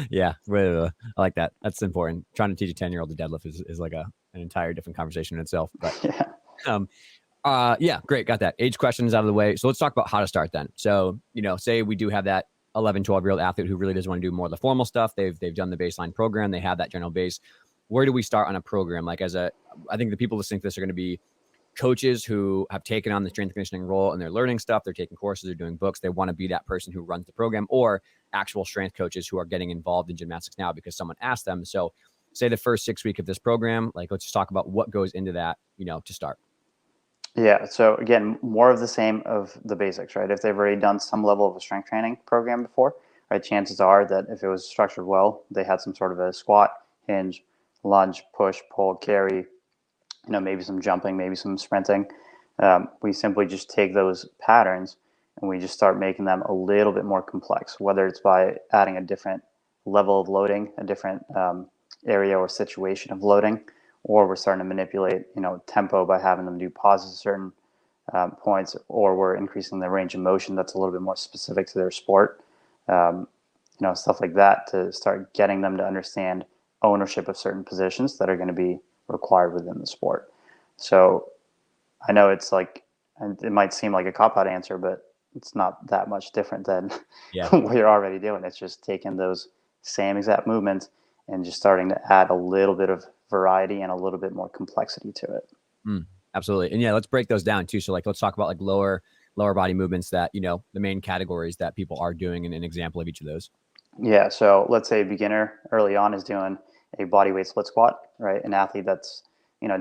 Yeah, I like that. That's important. Trying to teach a 10-year-old to deadlift is like an entire different conversation in itself. But Yeah. yeah, great. Got that. Age questions out of the way. So let's talk about how to start then. So, say we do have that 11, 12-year-old athlete who really doesn't want to do more of the formal stuff. They've done the baseline program. They have that general base. Where do we start on a program? Like I think the people listening to this are going to be coaches who have taken on the strength and conditioning role and they're learning stuff. They're taking courses, they're doing books. They want to be that person who runs the program, or actual strength coaches who are getting involved in gymnastics now because someone asked them. So say the first 6 weeks of this program, like let's just talk about what goes into that, to start. Yeah. So again, more of the same of the basics, right? If they've already done some level of a strength training program before, right? Chances are that if it was structured well, they had some sort of a squat, hinge, lunge, push, pull, carry, maybe some jumping, maybe some sprinting. We simply just take those patterns and we just start making them a little bit more complex, whether it's by adding a different level of loading, a different area or situation of loading, or we're starting to manipulate, tempo by having them do pauses at certain points, or we're increasing the range of motion that's a little bit more specific to their sport, stuff like that to start getting them to understand ownership of certain positions that are going to be required within the sport. So I know it's like, it might seem like a cop-out answer, but it's not that much different than Yeah. what you're already doing. It's just taking those same exact movements and just starting to add a little bit of variety and a little bit more complexity to it. Absolutely. And yeah, let's break those down too. So like, let's talk about like lower body movements that, the main categories that people are doing and an example of each of those. Yeah. So let's say a beginner early on is doing a body weight split squat, right? An athlete that's,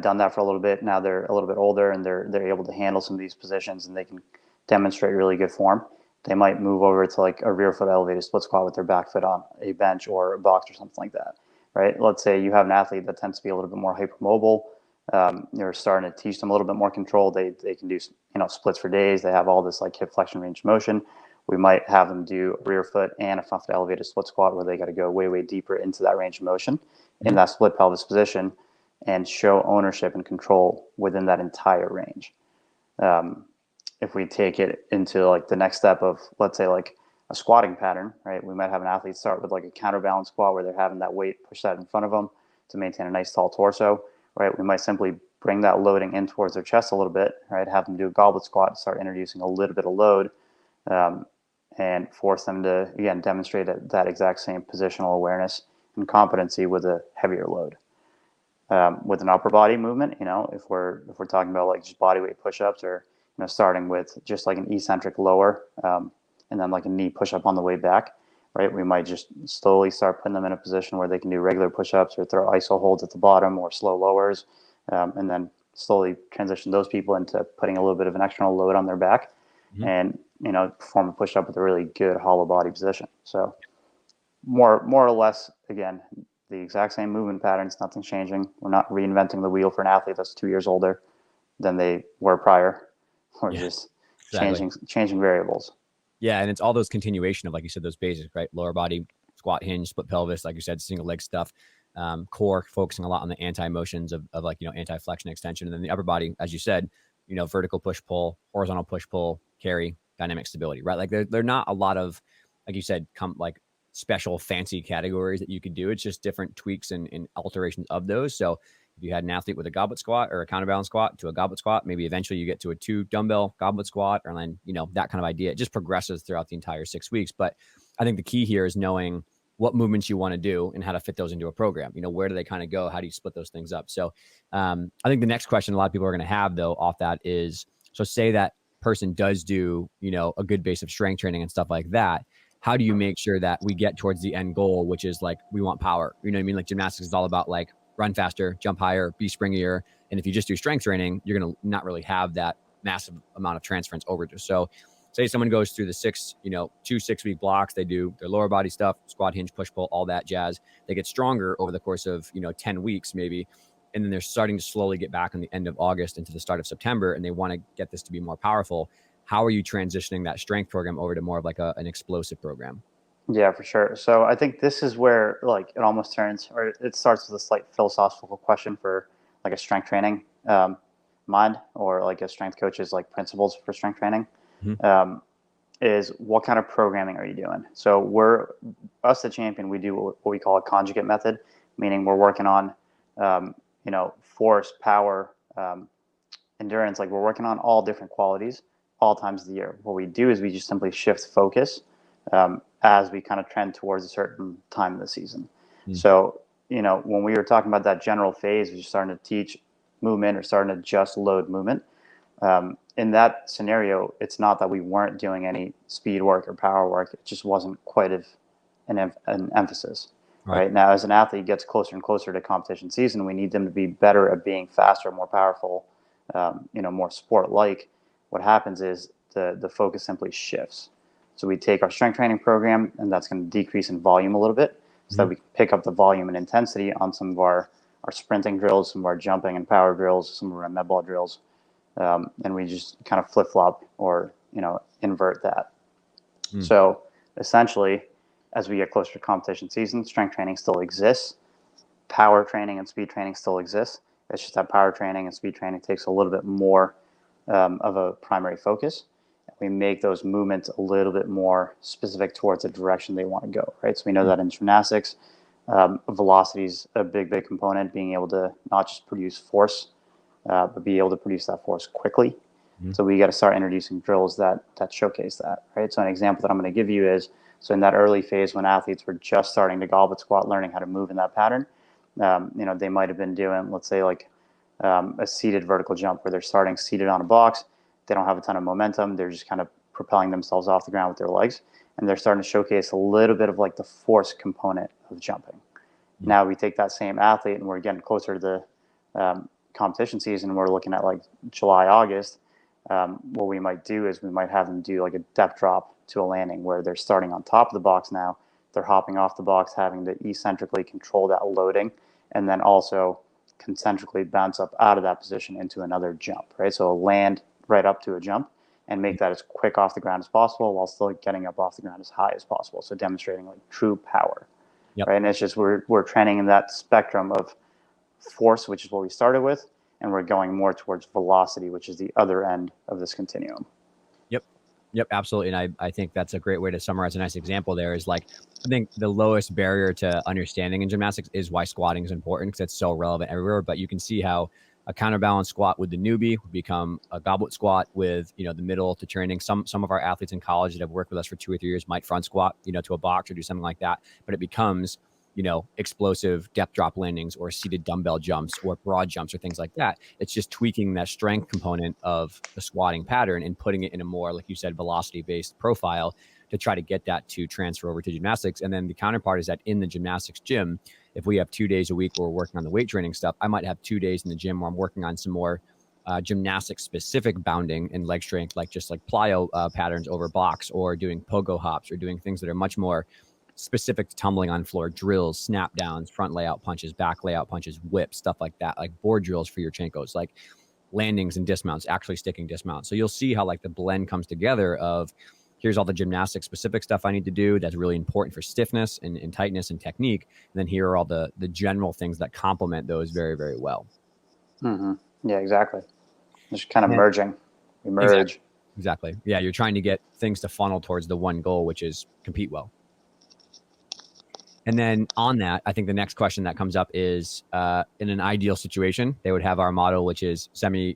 done that for a little bit. Now they're a little bit older and they're able to handle some of these positions and they can demonstrate really good form. they might move over to like a rear foot elevated split squat with their back foot on a bench or a box or something like that, right? Let's say you have an athlete that tends to be a little bit more hypermobile. You're starting to teach them a little bit more control. They can do, splits for days. They have all this like hip flexion range of motion. We might have them do a rear foot and a front foot elevated split squat where they got to go way, way deeper into that range of motion in that split pelvis position and show ownership and control within that entire range. If we take it into like the next step of, let's say, like a squatting pattern, right? We might have an athlete start with like a counterbalance squat where they're having that weight push that in front of them to maintain a nice tall torso, right? We might simply bring that loading in towards their chest a little bit, right? Have them do a goblet squat and start introducing a little bit of load, and force them to, again, demonstrate that exact same positional awareness and competency with a heavier load. With an upper body movement, if we're talking about like just body weight push-ups, or starting with just like an eccentric lower, and then like a knee push-up on the way back, right? We might just slowly start putting them in a position where they can do regular push-ups or throw iso holds at the bottom or slow lowers, and then slowly transition those people into putting a little bit of an external load on their back, and perform a push-up with a really good hollow body position. So more or less, again, the exact same movement patterns, nothing's changing. We're not reinventing the wheel for an athlete that's 2 years older than they were prior. We're just changing variables. Yeah, and it's all those continuation of, like you said, those basics, right? Lower body, squat, hinge, split pelvis, like you said, single leg stuff, core, focusing a lot on the anti-motions of like, anti-flexion extension. And then the upper body, as you said, vertical push-pull, horizontal push-pull, carry, dynamic stability, right? Like they're not a lot of, like you said, like special fancy categories that you could do. It's just different tweaks and alterations of those. So if you had an athlete with a goblet squat or a counterbalance squat to a goblet squat, maybe eventually you get to a 2 dumbbell goblet squat, or then, that kind of idea. It just progresses throughout the entire 6 weeks. But I think the key here is knowing what movements you want to do and how to fit those into a program. Where do they kind of go? How do you split those things up? So I think the next question a lot of people are going to have though off that is, so say that person does do, a good base of strength training and stuff like that. How do you make sure that we get towards the end goal, which is like, we want power? You know what I mean? Like gymnastics is all about like run faster, jump higher, be springier. And if you just do strength training, you're going to not really have that massive amount of transference over to. So say someone goes through the 2 6-week blocks, they do their lower body stuff, squat, hinge, push, pull, all that jazz. They get stronger over the course of, 10 weeks maybe. And then they're starting to slowly get back on the end of August into the start of September, and they want to get this to be more powerful. How are you transitioning that strength program over to more of like an explosive program? Yeah, for sure. So I think this is where like it almost turns, or it starts with a slight philosophical question for like a strength training mind, or like a strength coach's like principles for strength training. Is what kind of programming are you doing? So us at Champion, we do what we call a conjugate method, meaning we're working on force, power, endurance. Like we're working on all different qualities all times of the year. What we do is we just simply shift focus as we kind of trend towards a certain time of the season. So, when we were talking about that general phase, we're starting to teach movement or starting to just load movement. In that scenario, it's not that we weren't doing any speed work or power work. It just wasn't quite an emphasis. Right now, as an athlete gets closer and closer to competition season, we need them to be better at being faster, more powerful, more sport-like. What happens is the focus simply shifts. So we take our strength training program, and that's going to decrease in volume a little bit, so that we can pick up the volume and intensity on some of our sprinting drills, some of our jumping and power drills, some of our med ball drills, and we just kind of flip-flop or invert that. So essentially, as we get closer to competition season, strength training still exists. Power training and speed training still exists. It's just that power training and speed training takes a little bit more of a primary focus. We make those movements a little bit more specific towards the direction they want to go, right? So we know that in gymnastics, velocity is a big component, being able to not just produce force, but be able to produce that force quickly. So we got to start introducing drills that showcase that, right? So an example that I'm going to give you is, so in that early phase when athletes were just starting to goblet squat, learning how to move in that pattern, they might have been doing, let's say, like a seated vertical jump where they're starting seated on a box. They don't have a ton of momentum. They're just kind of propelling themselves off the ground with their legs. And they're starting to showcase a little bit of like the force component of jumping. Now we take that same athlete and we're getting closer to the competition season. We're looking at like July, August. What we might do is we might have them do like a depth drop to a landing where they're starting on top of the box now. They're hopping off the box, having to eccentrically control that loading, and then also concentrically bounce up out of that position into another jump, right? So land right up to a jump and make that as quick off the ground as possible while still getting up off the ground as high as possible. So demonstrating like true power, right? And it's just we're training in that spectrum of force, which is what we started with, and we're going more towards velocity, which is the other end of this continuum. Yep, absolutely. And I think that's a great way to summarize. A nice example there is like, I think the lowest barrier to understanding in gymnastics is why squatting is important, because it's so relevant everywhere. But you can see how a counterbalance squat with the newbie would become a goblet squat with, the middle to training. Some of our athletes in college that have worked with us for 2 or 3 years might front squat, to a box or do something like that. But it becomes, explosive depth drop landings or seated dumbbell jumps or broad jumps or things like that. It's just tweaking that strength component of the squatting pattern and putting it in a more, like you said, velocity-based profile to try to get that to transfer over to gymnastics. And then the counterpart is that in the gymnastics gym, if we have 2 days a week where we're working on the weight training stuff, I might have 2 days in the gym where I'm working on some more gymnastics specific bounding and leg strength, like just like plyo patterns over blocks, or doing pogo hops, or doing things that are much more specific to tumbling on floor, drills, snap downs, front layout punches, back layout punches, whips, stuff like that, like board drills for your Chenkos, like landings and dismounts, actually sticking dismounts. So you'll see how like the blend comes together of, here's all the gymnastic specific stuff I need to do that's really important for stiffness and tightness and technique. And then here are all the general things that complement those very, very well. Mm-hmm. Yeah, exactly. Just kind of merging. We merge. Exactly. Yeah, you're trying to get things to funnel towards the one goal, which is compete well. And then on that, I think the next question that comes up is, in an ideal situation, they would have our model, which is semi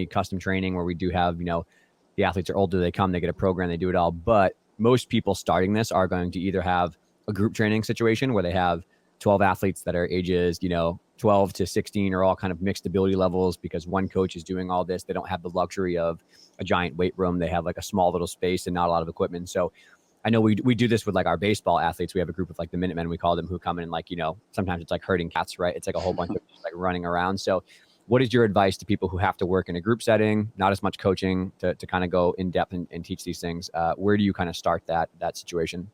custom training, where we do have, the athletes are older, they come, they get a program, they do it all. But most people starting this are going to either have a group training situation where they have 12 athletes that are ages, 12 to 16, are all kind of mixed ability levels, because one coach is doing all this. They don't have the luxury of a giant weight room. They have like a small little space and not a lot of equipment. So I know we do this with like our baseball athletes. We have a group of like the Minutemen, we call them, who come in like, sometimes it's like herding cats, right? It's like a whole bunch of just like running around. So what is your advice to people who have to work in a group setting, not as much coaching, to kind of go in depth and teach these things? Where do you kind of start that situation?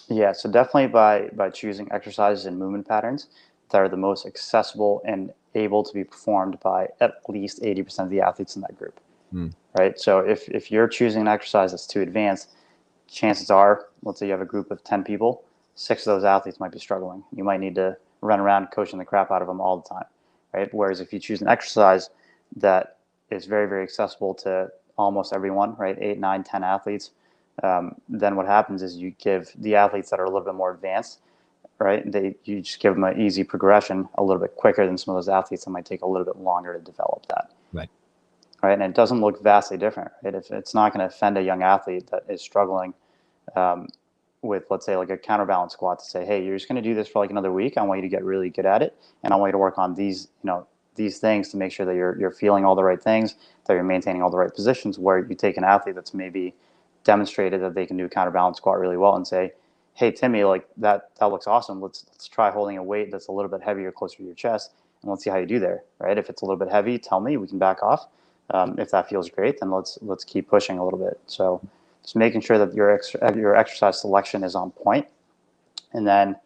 Yeah, so definitely by choosing exercises and movement patterns that are the most accessible and able to be performed by at least 80% of the athletes in that group, right? So if you're choosing an exercise that's too advanced, chances are, let's say you have a group of 10 people, 6 of those athletes might be struggling. You might need to run around coaching the crap out of them all the time, right? Whereas if you choose an exercise that is very, very accessible to almost everyone, right? 8, 9, 10 athletes, then what happens is you give the athletes that are a little bit more advanced, right? You just give them an easy progression a little bit quicker than some of those athletes that might take a little bit longer to develop that. Right. And it doesn't look vastly different, right? If it's not going to offend a young athlete that is struggling with, let's say, like a counterbalance squat, to say, hey, you're just going to do this for like another week. I want you to get really good at it, and I want you to work on these, these things to make sure that you're feeling all the right things, that you're maintaining all the right positions. Where you take an athlete that's maybe demonstrated that they can do counterbalance squat really well and say, hey, Timmy, like that looks awesome. Let's try holding a weight that's a little bit heavier closer to your chest, and let's see how you do there, right? If it's a little bit heavy, tell me, we can back off. If that feels great, then let's keep pushing a little bit. So just making sure that your exercise selection is on point. And then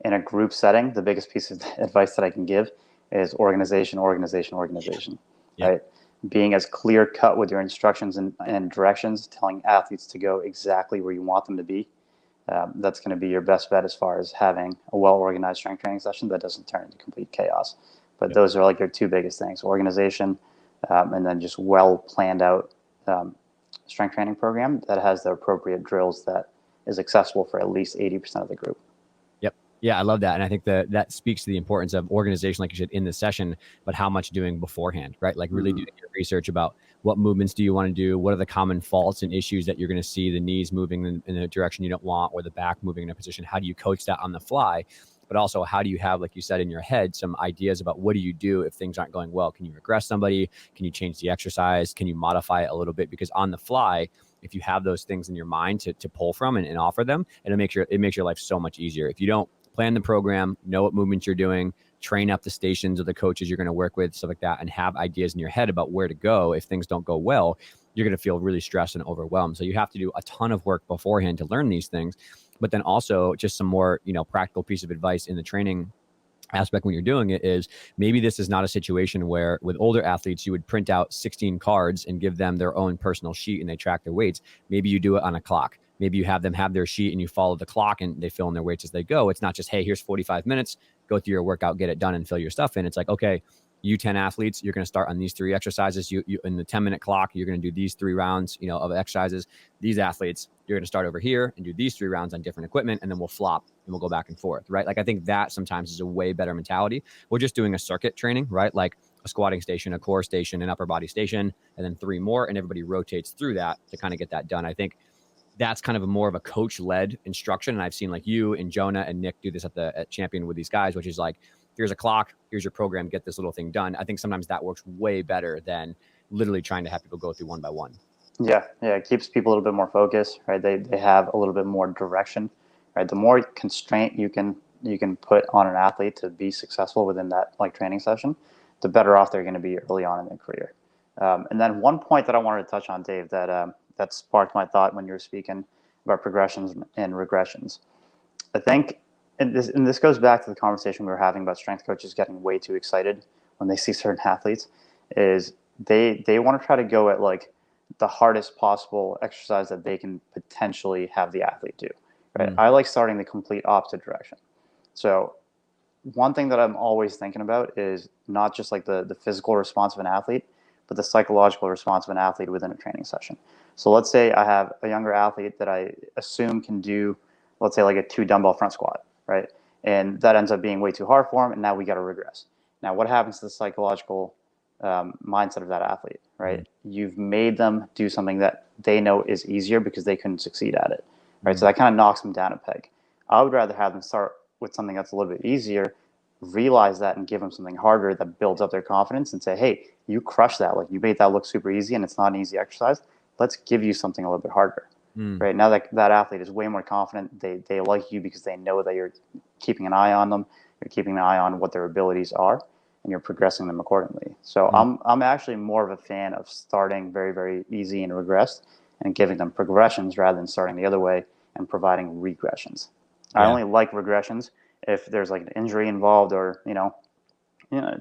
in a group setting, the biggest piece of advice that I can give is organization, right? Being as clear cut with your instructions and directions, telling athletes to go exactly where you want them to be. That's going to be your best bet as far as having a well-organized strength training session that doesn't turn into complete chaos. But those are like your 2 biggest things: organization, and then just well planned out strength training program that has the appropriate drills that is accessible for at least 80% of the group. Yep. Yeah, I love that. And I think that speaks to the importance of organization, like you said, in the session, but how much doing beforehand, right? Like really doing your research about what movements do you want to do? What are the common faults and issues that you're going to see, the knees moving in a direction you don't want, or the back moving in a position? How do you coach that on the fly? But also, how do you have, like you said, in your head, some ideas about what do you do if things aren't going well? Can you regress somebody? Can you change the exercise? Can you modify it a little bit? Because on the fly, if you have those things in your mind to pull from and offer them, it makes your life so much easier. If you don't plan the program, know what movements you're doing, train up the stations or the coaches you're going to work with, stuff like that, and have ideas in your head about where to go if things don't go well, you're going to feel really stressed and overwhelmed. So you have to do a ton of work beforehand to learn these things. But then also just some more, practical piece of advice in the training aspect when you're doing it is maybe this is not a situation where with older athletes you would print out 16 cards and give them their own personal sheet and they track their weights. Maybe you do it on a clock. Maybe you have them have their sheet and you follow the clock and they fill in their weights as they go. It's not just, hey, here's 45 minutes, go through your workout, get it done and fill your stuff in. It's like, okay, you 10 athletes, you're going to start on these 3 exercises. You in the 10-minute clock, you're going to do these 3 rounds, of exercises. These athletes, you're going to start over here and do these 3 rounds on different equipment, and then we'll flop and we'll go back and forth, right? Like I think that sometimes is a way better mentality. We're just doing a circuit training, right? Like a squatting station, a core station, an upper body station, and then 3 more, and everybody rotates through that to kind of get that done. I think that's kind of more of a coach-led instruction, and I've seen like you and Jonah and Nick do this at Champion with these guys, which is like, here's a clock, here's your program, get this little thing done. I think sometimes that works way better than literally trying to have people go through one by one. Yeah, it keeps people a little bit more focused, right? They have a little bit more direction, right? The more constraint you can put on an athlete to be successful within that like training session, the better off they're going to be early on in their career. And then one point that I wanted to touch on, Dave, that sparked my thought when you were speaking about progressions and regressions. I think, and this goes back to the conversation we were having about strength coaches getting way too excited when they see certain athletes, is they want to try to go at like the hardest possible exercise that they can potentially have the athlete do, right? I like starting the complete opposite direction. So one thing that I'm always thinking about is not just like the physical response of an athlete, but the psychological response of an athlete within a training session. So let's say I have a younger athlete that I assume can do, let's say like a 2 dumbbell front squat, right? And that ends up being way too hard for him, and now we got to regress. Now, what happens to the psychological mindset of that athlete, right? You've made them do something that they know is easier because they couldn't succeed at it, right? So that kind of knocks them down a peg. I would rather have them start with something that's a little bit easier, realize that, and give them something harder that builds up their confidence and say, hey, you crushed that. Like you made that look super easy and it's not an easy exercise. Let's give you something a little bit harder. Right now that athlete is way more confident. They like you because they know that you're keeping an eye on them. You're keeping an eye on what their abilities are, and you're progressing them accordingly. So I'm actually more of a fan of starting very, very easy and regressed and giving them progressions rather than starting the other way and providing regressions. I only like regressions if there's like an injury involved, or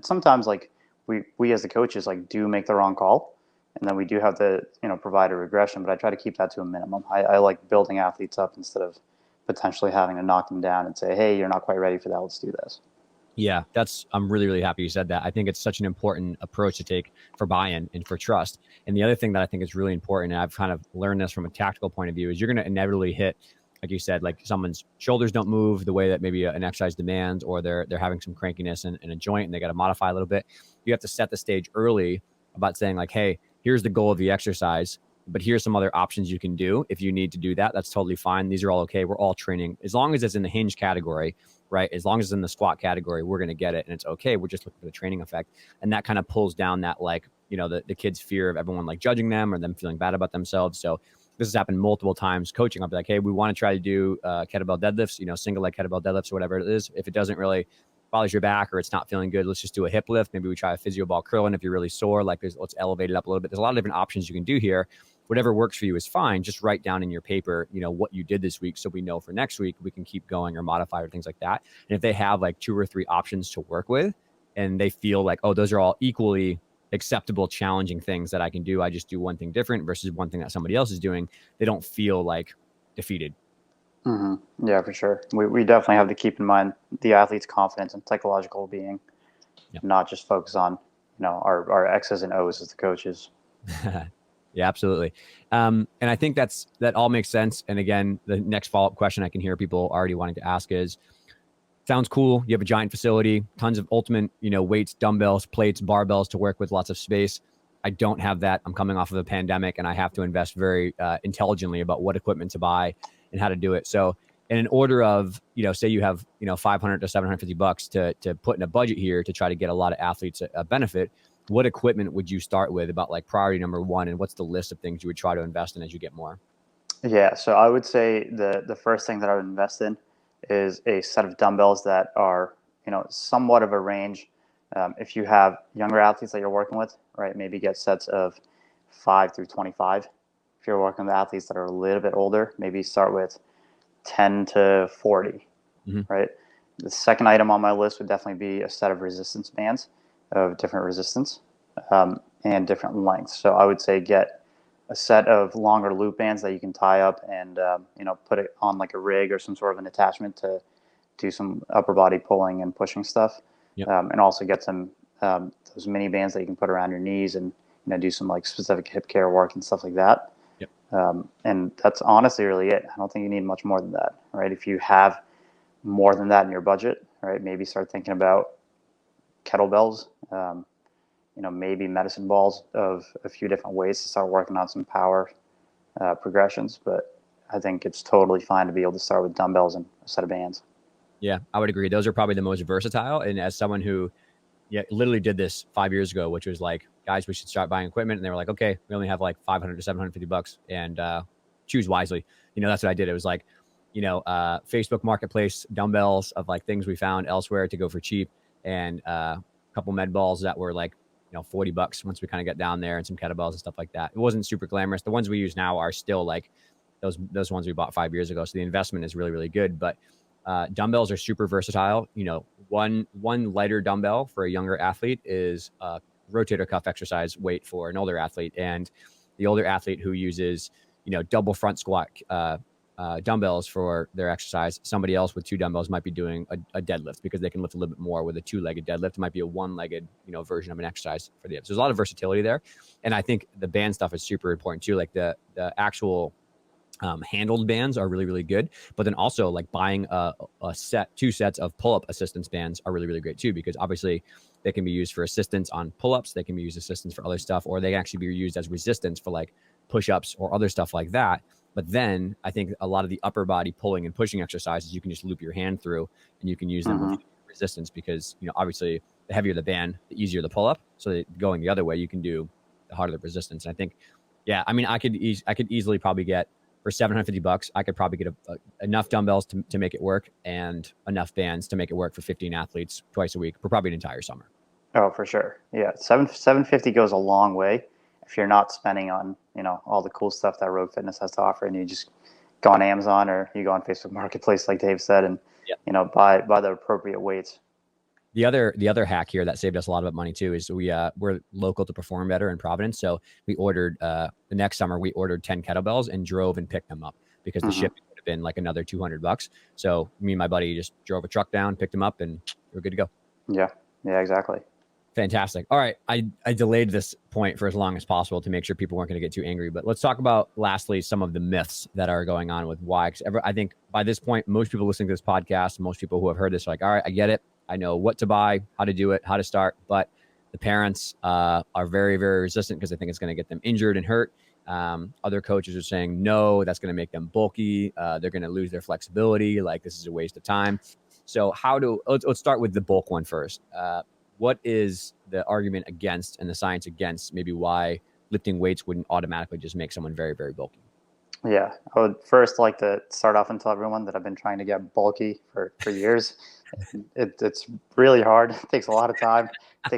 sometimes like we as the coaches like do make the wrong call. And then we do have to, provide a regression, but I try to keep that to a minimum. I like building athletes up instead of potentially having to knock them down and say, hey, you're not quite ready for that. Let's do this. Yeah, I'm really, really happy you said that. I think it's such an important approach to take for buy-in and for trust. And the other thing that I think is really important, and I've kind of learned this from a tactical point of view, is you're going to inevitably hit, like you said, like someone's shoulders don't move the way that maybe an exercise demands, or they're having some crankiness in a joint and they got to modify a little bit. You have to set the stage early about saying like, hey, here's the goal of the exercise, but here's some other options you can do. If you need to do that, that's totally fine. These are all okay. We're all training. As long as it's in the hinge category, right? As long as it's in the squat category, we're going to get it and it's okay. We're just looking for the training effect. And that kind of pulls down that, like, the kids' fear of everyone like judging them or them feeling bad about themselves. So this has happened multiple times coaching. I'll be like, hey, we want to try to do kettlebell deadlifts, single leg kettlebell deadlifts or whatever it is. If it doesn't really bothers your back or it's not feeling good, let's just do a hip lift. Maybe we try a physio ball curl. And if you're really sore, like let's elevate it up a little bit. There's a lot of different options you can do here. Whatever works for you is fine. Just write down in your paper, what you did this week. So we know for next week, we can keep going or modify or things like that. And if they have like 2 or 3 options to work with and they feel like, oh, those are all equally acceptable, challenging things that I can do. I just do one thing different versus one thing that somebody else is doing. They don't feel like defeated. Yeah, for sure. We definitely have to keep in mind the athlete's confidence and psychological being, not just focus on, our X's and O's as the coaches. Yeah, absolutely. And I think that all makes sense. And again, the next follow-up question I can hear people already wanting to ask is, sounds cool. You have a giant facility, tons of ultimate, weights, dumbbells, plates, barbells to work with, lots of space. I don't have that. I'm coming off of a pandemic and I have to invest very intelligently about what equipment to buy and how to do it. So in an order of, say you have, $500 to $750 to put in a budget here to try to get a lot of athletes a benefit, what equipment would you start with about like priority number 1? And what's the list of things you would try to invest in as you get more? Yeah. So I would say the first thing that I would invest in is a set of dumbbells that are, somewhat of a range. If you have younger athletes that you're working with, right, maybe get sets of 5 through 25. If you're working with athletes that are a little bit older, maybe start with 10 to 40, right? The second item on my list would definitely be a set of resistance bands of different resistance and different lengths. So I would say get a set of longer loop bands that you can tie up and put it on like a rig or some sort of an attachment to do some upper body pulling and pushing stuff. Yep. And also get some those mini bands that you can put around your knees and do some like specific hip care work and stuff like that. Yep. And that's honestly really it. I don't think you need much more than that, right? If you have more than that in your budget, right, maybe start thinking about kettlebells, maybe medicine balls of a few different ways to start working on some power progressions. But I think it's totally fine to be able to start with dumbbells and a set of bands. Yeah, I would agree. Those are probably the most versatile. And as someone who literally did this 5 years ago, which was like, guys, we should start buying equipment. And they were like, okay, we only have like 500 to 750 bucks and choose wisely. That's what I did. It was like, Facebook Marketplace dumbbells of like things we found elsewhere to go for cheap, and a couple med balls that were like, $40 once we kind of get down there, and some kettlebells and stuff like that. It wasn't super glamorous. The ones we use now are still like those ones we bought 5 years ago. So the investment is really, really good. But dumbbells are super versatile. One lighter dumbbell for a younger athlete is a rotator cuff exercise weight for an older athlete. And the older athlete who uses, double front squat dumbbells for their exercise, somebody else with 2 dumbbells might be doing a deadlift because they can lift a little bit more with a 2-legged deadlift. It might be a 1-legged, version of an exercise for the. So there's a lot of versatility there. And I think the band stuff is super important too. Like the actual handled bands are really, really good. But then also like buying a set, 2 sets of pull-up assistance bands are really, really great too, because obviously they can be used for assistance on pull-ups. They can be used assistance for other stuff, or they can actually be used as resistance for like push-ups or other stuff like that. But then I think a lot of the upper body pulling and pushing exercises, you can just loop your hand through and you can use them with resistance, because, obviously the heavier the band, the easier the pull-up. So going the other way, you can do the harder the resistance. And I think, I could easily probably get, for $750, I could probably get enough dumbbells to make it work, and enough bands to make it work for 15 athletes twice a week for probably an entire summer. Oh, for sure. Yeah. $750 goes a long way if you're not spending on, all the cool stuff that Rogue Fitness has to offer, and you just go on Amazon or you go on Facebook Marketplace, like Dave said, and, buy the appropriate weights. The other hack here that saved us a lot of money too is we're local to Perform Better in Providence. So we ordered the next summer, we ordered 10 kettlebells and drove and picked them up, because the shipping would have been like another $200. So me and my buddy just drove a truck down, picked them up, and we're good to go. Yeah, exactly. Fantastic. All right. I delayed this point for as long as possible to make sure people weren't going to get too angry, but let's talk about lastly some of the myths that are going on with why. I think by this point, most people listening to this podcast, most people who have heard this are like, all right, I get it. I know what to buy, how to do it, how to start. But the parents are very, very resistant because they think it's going to get them injured and hurt. Other coaches are saying, no, that's going to make them bulky. They're going to lose their flexibility. Like, this is a waste of time. So let's start with the bulk one first. What is the argument against and the science against maybe why lifting weights wouldn't automatically just make someone very, very bulky? Yeah, I would first like to start off and tell everyone that I've been trying to get bulky for years. It's really hard. It takes a lot of time. It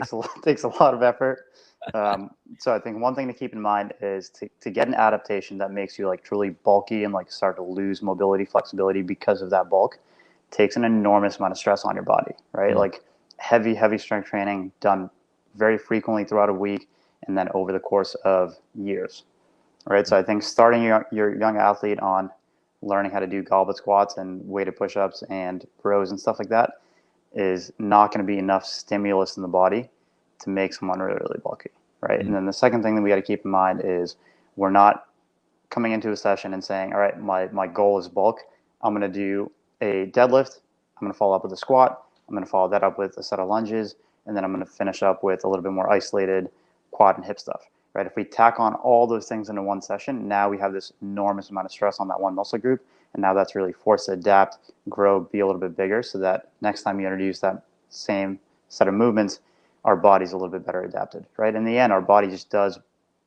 takes a lot of effort. So I think one thing to keep in mind is to get an adaptation that makes you like truly bulky and like start to lose mobility, flexibility because of that bulk, takes an enormous amount of stress on your body, right? Like heavy strength training done very frequently throughout a week and then over the course of years, right? So I think starting your young athlete on learning how to do goblet squats and weighted push-ups and rows and stuff like that is not going to be enough stimulus in the body to make someone really, really bulky, right? And then the second thing that we got to keep in mind is we're not coming into a session and saying, all right, my goal is bulk. I'm going to do a deadlift. I'm going to follow up with a squat. I'm going to follow that up with a set of lunges. And then I'm going to finish up with a little bit more isolated quad and hip stuff, right? If we tack on all those things into one session, now we have this enormous amount of stress on that one muscle group. And now that's really forced to adapt, grow, be a little bit bigger, so that next time you introduce that same set of movements, our body's a little bit better adapted, right? In the end, our body just does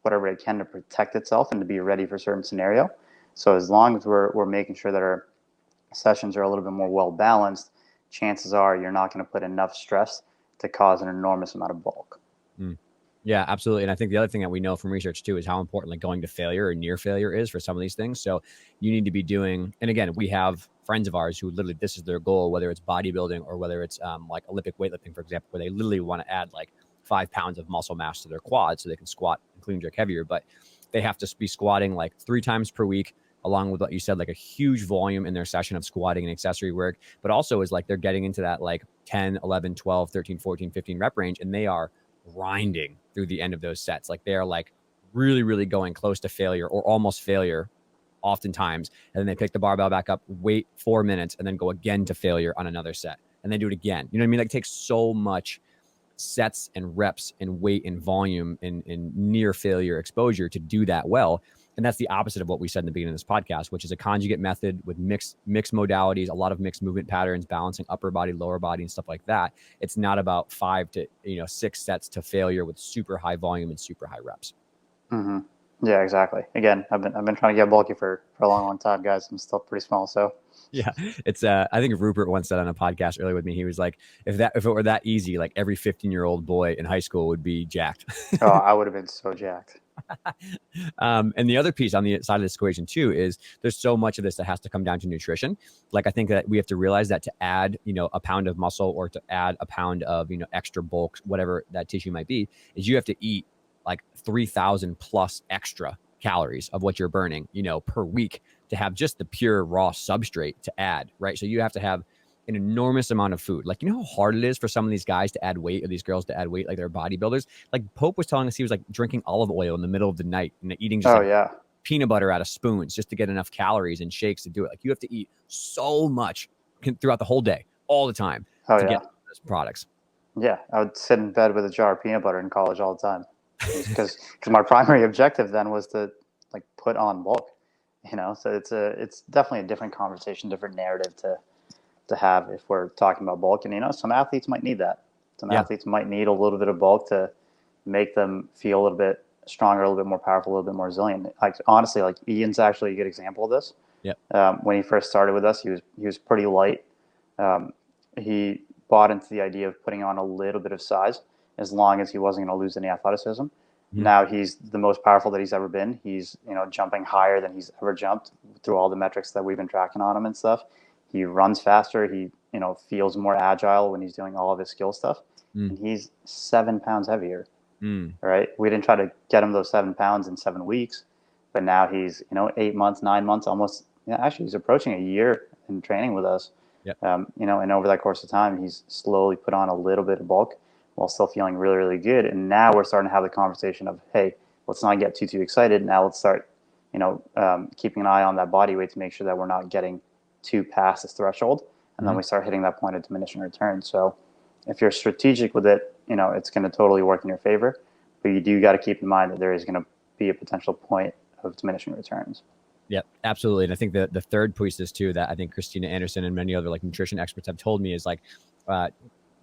whatever it can to protect itself and to be ready for a certain scenario. So as long as we're making sure that our sessions are a little bit more well-balanced, chances are you're not going to put enough stress to cause an enormous amount of bulk. Yeah, absolutely. And I think the other thing that we know from research too is how important like going to failure or near failure is for some of these things. So you need to be doing, and again, we have friends of ours who literally this is their goal, whether it's bodybuilding or whether it's like Olympic weightlifting, for example, where they literally want to add like 5 pounds of muscle mass to their quads so they can squat and clean jerk heavier. But they have to be squatting like 3 times per week, along with what you said, like a huge volume in their session of squatting and accessory work. But also is like they're getting into that like 10, 11, 12, 13, 14, 15 rep range, and they are grinding through the end of those sets. Like they're like really, really going close to failure or almost failure oftentimes. And then they pick the barbell back up, wait 4 minutes, and then go again to failure on another set. And then do it again. You know what I mean? Like it takes so much sets and reps and weight and volume and near failure exposure to do that well. And that's the opposite of what we said in the beginning of this podcast, which is a conjugate method with mixed modalities, a lot of mixed movement patterns, balancing upper body, lower body, and stuff like that. It's not about 5 to 6 sets to failure with super high volume and super high reps. Mm-hmm. Yeah, exactly. Again, I've been trying to get bulky for a long time, guys. I'm still pretty small, so Yeah, it's I think Rupert once said on a podcast earlier with me, he was like, if it were that easy, like every 15-year-old boy in high school would be jacked. I would have been so jacked. And the other piece on the side of this equation too is there's so much of this that has to come down to nutrition. Like I think that we have to realize that to add, a pound of muscle or to add a pound of, extra bulk, whatever that tissue might be, is you have to eat like 3,000 plus extra calories of what you're burning, per week to have just the pure raw substrate to add, right? So you have to have an enormous amount of food. Like, how hard it is for some of these guys to add weight or these girls to add weight, like they're bodybuilders. Like Pope was telling us he was like drinking olive oil in the middle of the night and eating just peanut butter out of spoons just to get enough calories and shakes to do it. Like you have to eat so much throughout the whole day, all the time to get those products. Yeah, I would sit in bed with a jar of peanut butter in college all the time because my primary objective then was to like put on bulk, So it's definitely a different conversation, different narrative to have if we're talking about bulk. And some athletes might need that. Some athletes might need a little bit of bulk to make them feel a little bit stronger, a little bit more powerful, a little bit more resilient. Like honestly, like Ian's actually a good example of this. Yeah. When he first started with us, he was pretty light. He bought into the idea of putting on a little bit of size as long as he wasn't going to lose any athleticism. Mm-hmm. Now he's the most powerful that he's ever been. He's jumping higher than he's ever jumped through all the metrics that we've been tracking on him and stuff. He runs faster. He feels more agile when he's doing all of his skill stuff. And he's 7 pounds heavier. Right? We didn't try to get him those 7 pounds in 7 weeks, but now he's 8 months, 9 months, almost. Actually, he's approaching a year in training with us. Yep. And over that course of time, he's slowly put on a little bit of bulk while still feeling really, really good. And now we're starting to have the conversation of, hey, let's not get too excited. Now let's start, keeping an eye on that body weight to make sure that we're not getting too past this threshold. And then we start hitting that point of diminishing return. So if you're strategic with it, it's going to totally work in your favor. But you do got to keep in mind that there is going to be a potential point of diminishing returns. Yeah, absolutely. And I think the third piece is too that I think Christina Anderson and many other like nutrition experts have told me is like,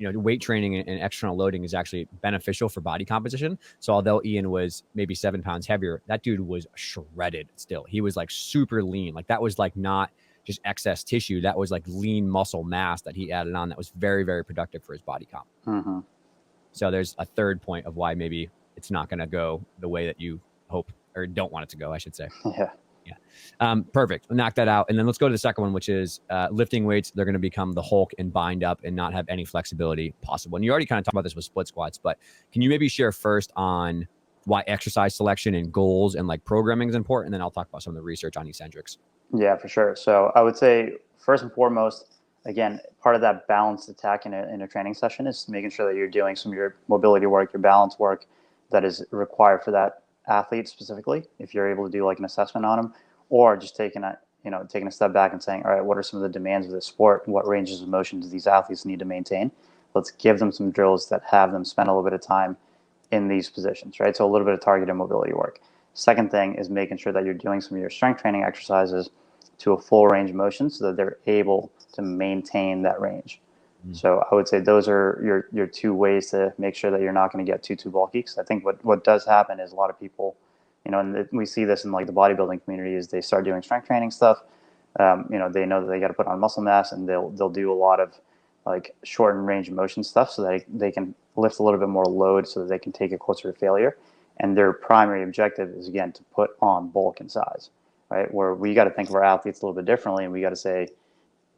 weight training and external loading is actually beneficial for body composition. So although Ian was maybe 7 pounds heavier, that dude was shredded still. He was like super lean. Like that was like not just excess tissue. That was like lean muscle mass that he added on that was very, very productive for his body comp. Mm-hmm. So there's a third point of why maybe it's not going to go the way that you hope or don't want it to go, I should say. Yeah. Perfect. We'll knock that out. And then let's go to the second one, which is lifting weights. They're going to become the Hulk and bind up and not have any flexibility possible. And you already kind of talked about this with split squats, but can you maybe share first on why exercise selection and goals and like programming is important? And then I'll talk about some of the research on eccentrics. Yeah, for sure. So I would say first and foremost, again, part of that balanced attack in a training session is making sure that you're doing some of your mobility work, your balance work that is required for that athlete specifically. If you're able to do like an assessment on them, or just taking a step back and saying, all right, what are some of the demands of this sport? What ranges of motion do these athletes need to maintain? Let's give them some drills that have them spend a little bit of time in these positions, right? So a little bit of targeted mobility work. Second thing is making sure that you're doing some of your strength training exercises to a full range of motion so that they're able to maintain that range. Mm-hmm. So I would say those are your two ways to make sure that you're not going to get too bulky. Because I think what does happen is a lot of people, and we see this in like the bodybuilding community, is they start doing strength training stuff. They know that they got to put on muscle mass, and they'll do a lot of like shortened range of motion stuff so that they can lift a little bit more load so that they can take it closer to failure. And their primary objective is, again, to put on bulk and size, right? Where we got to think of our athletes a little bit differently, and we got to say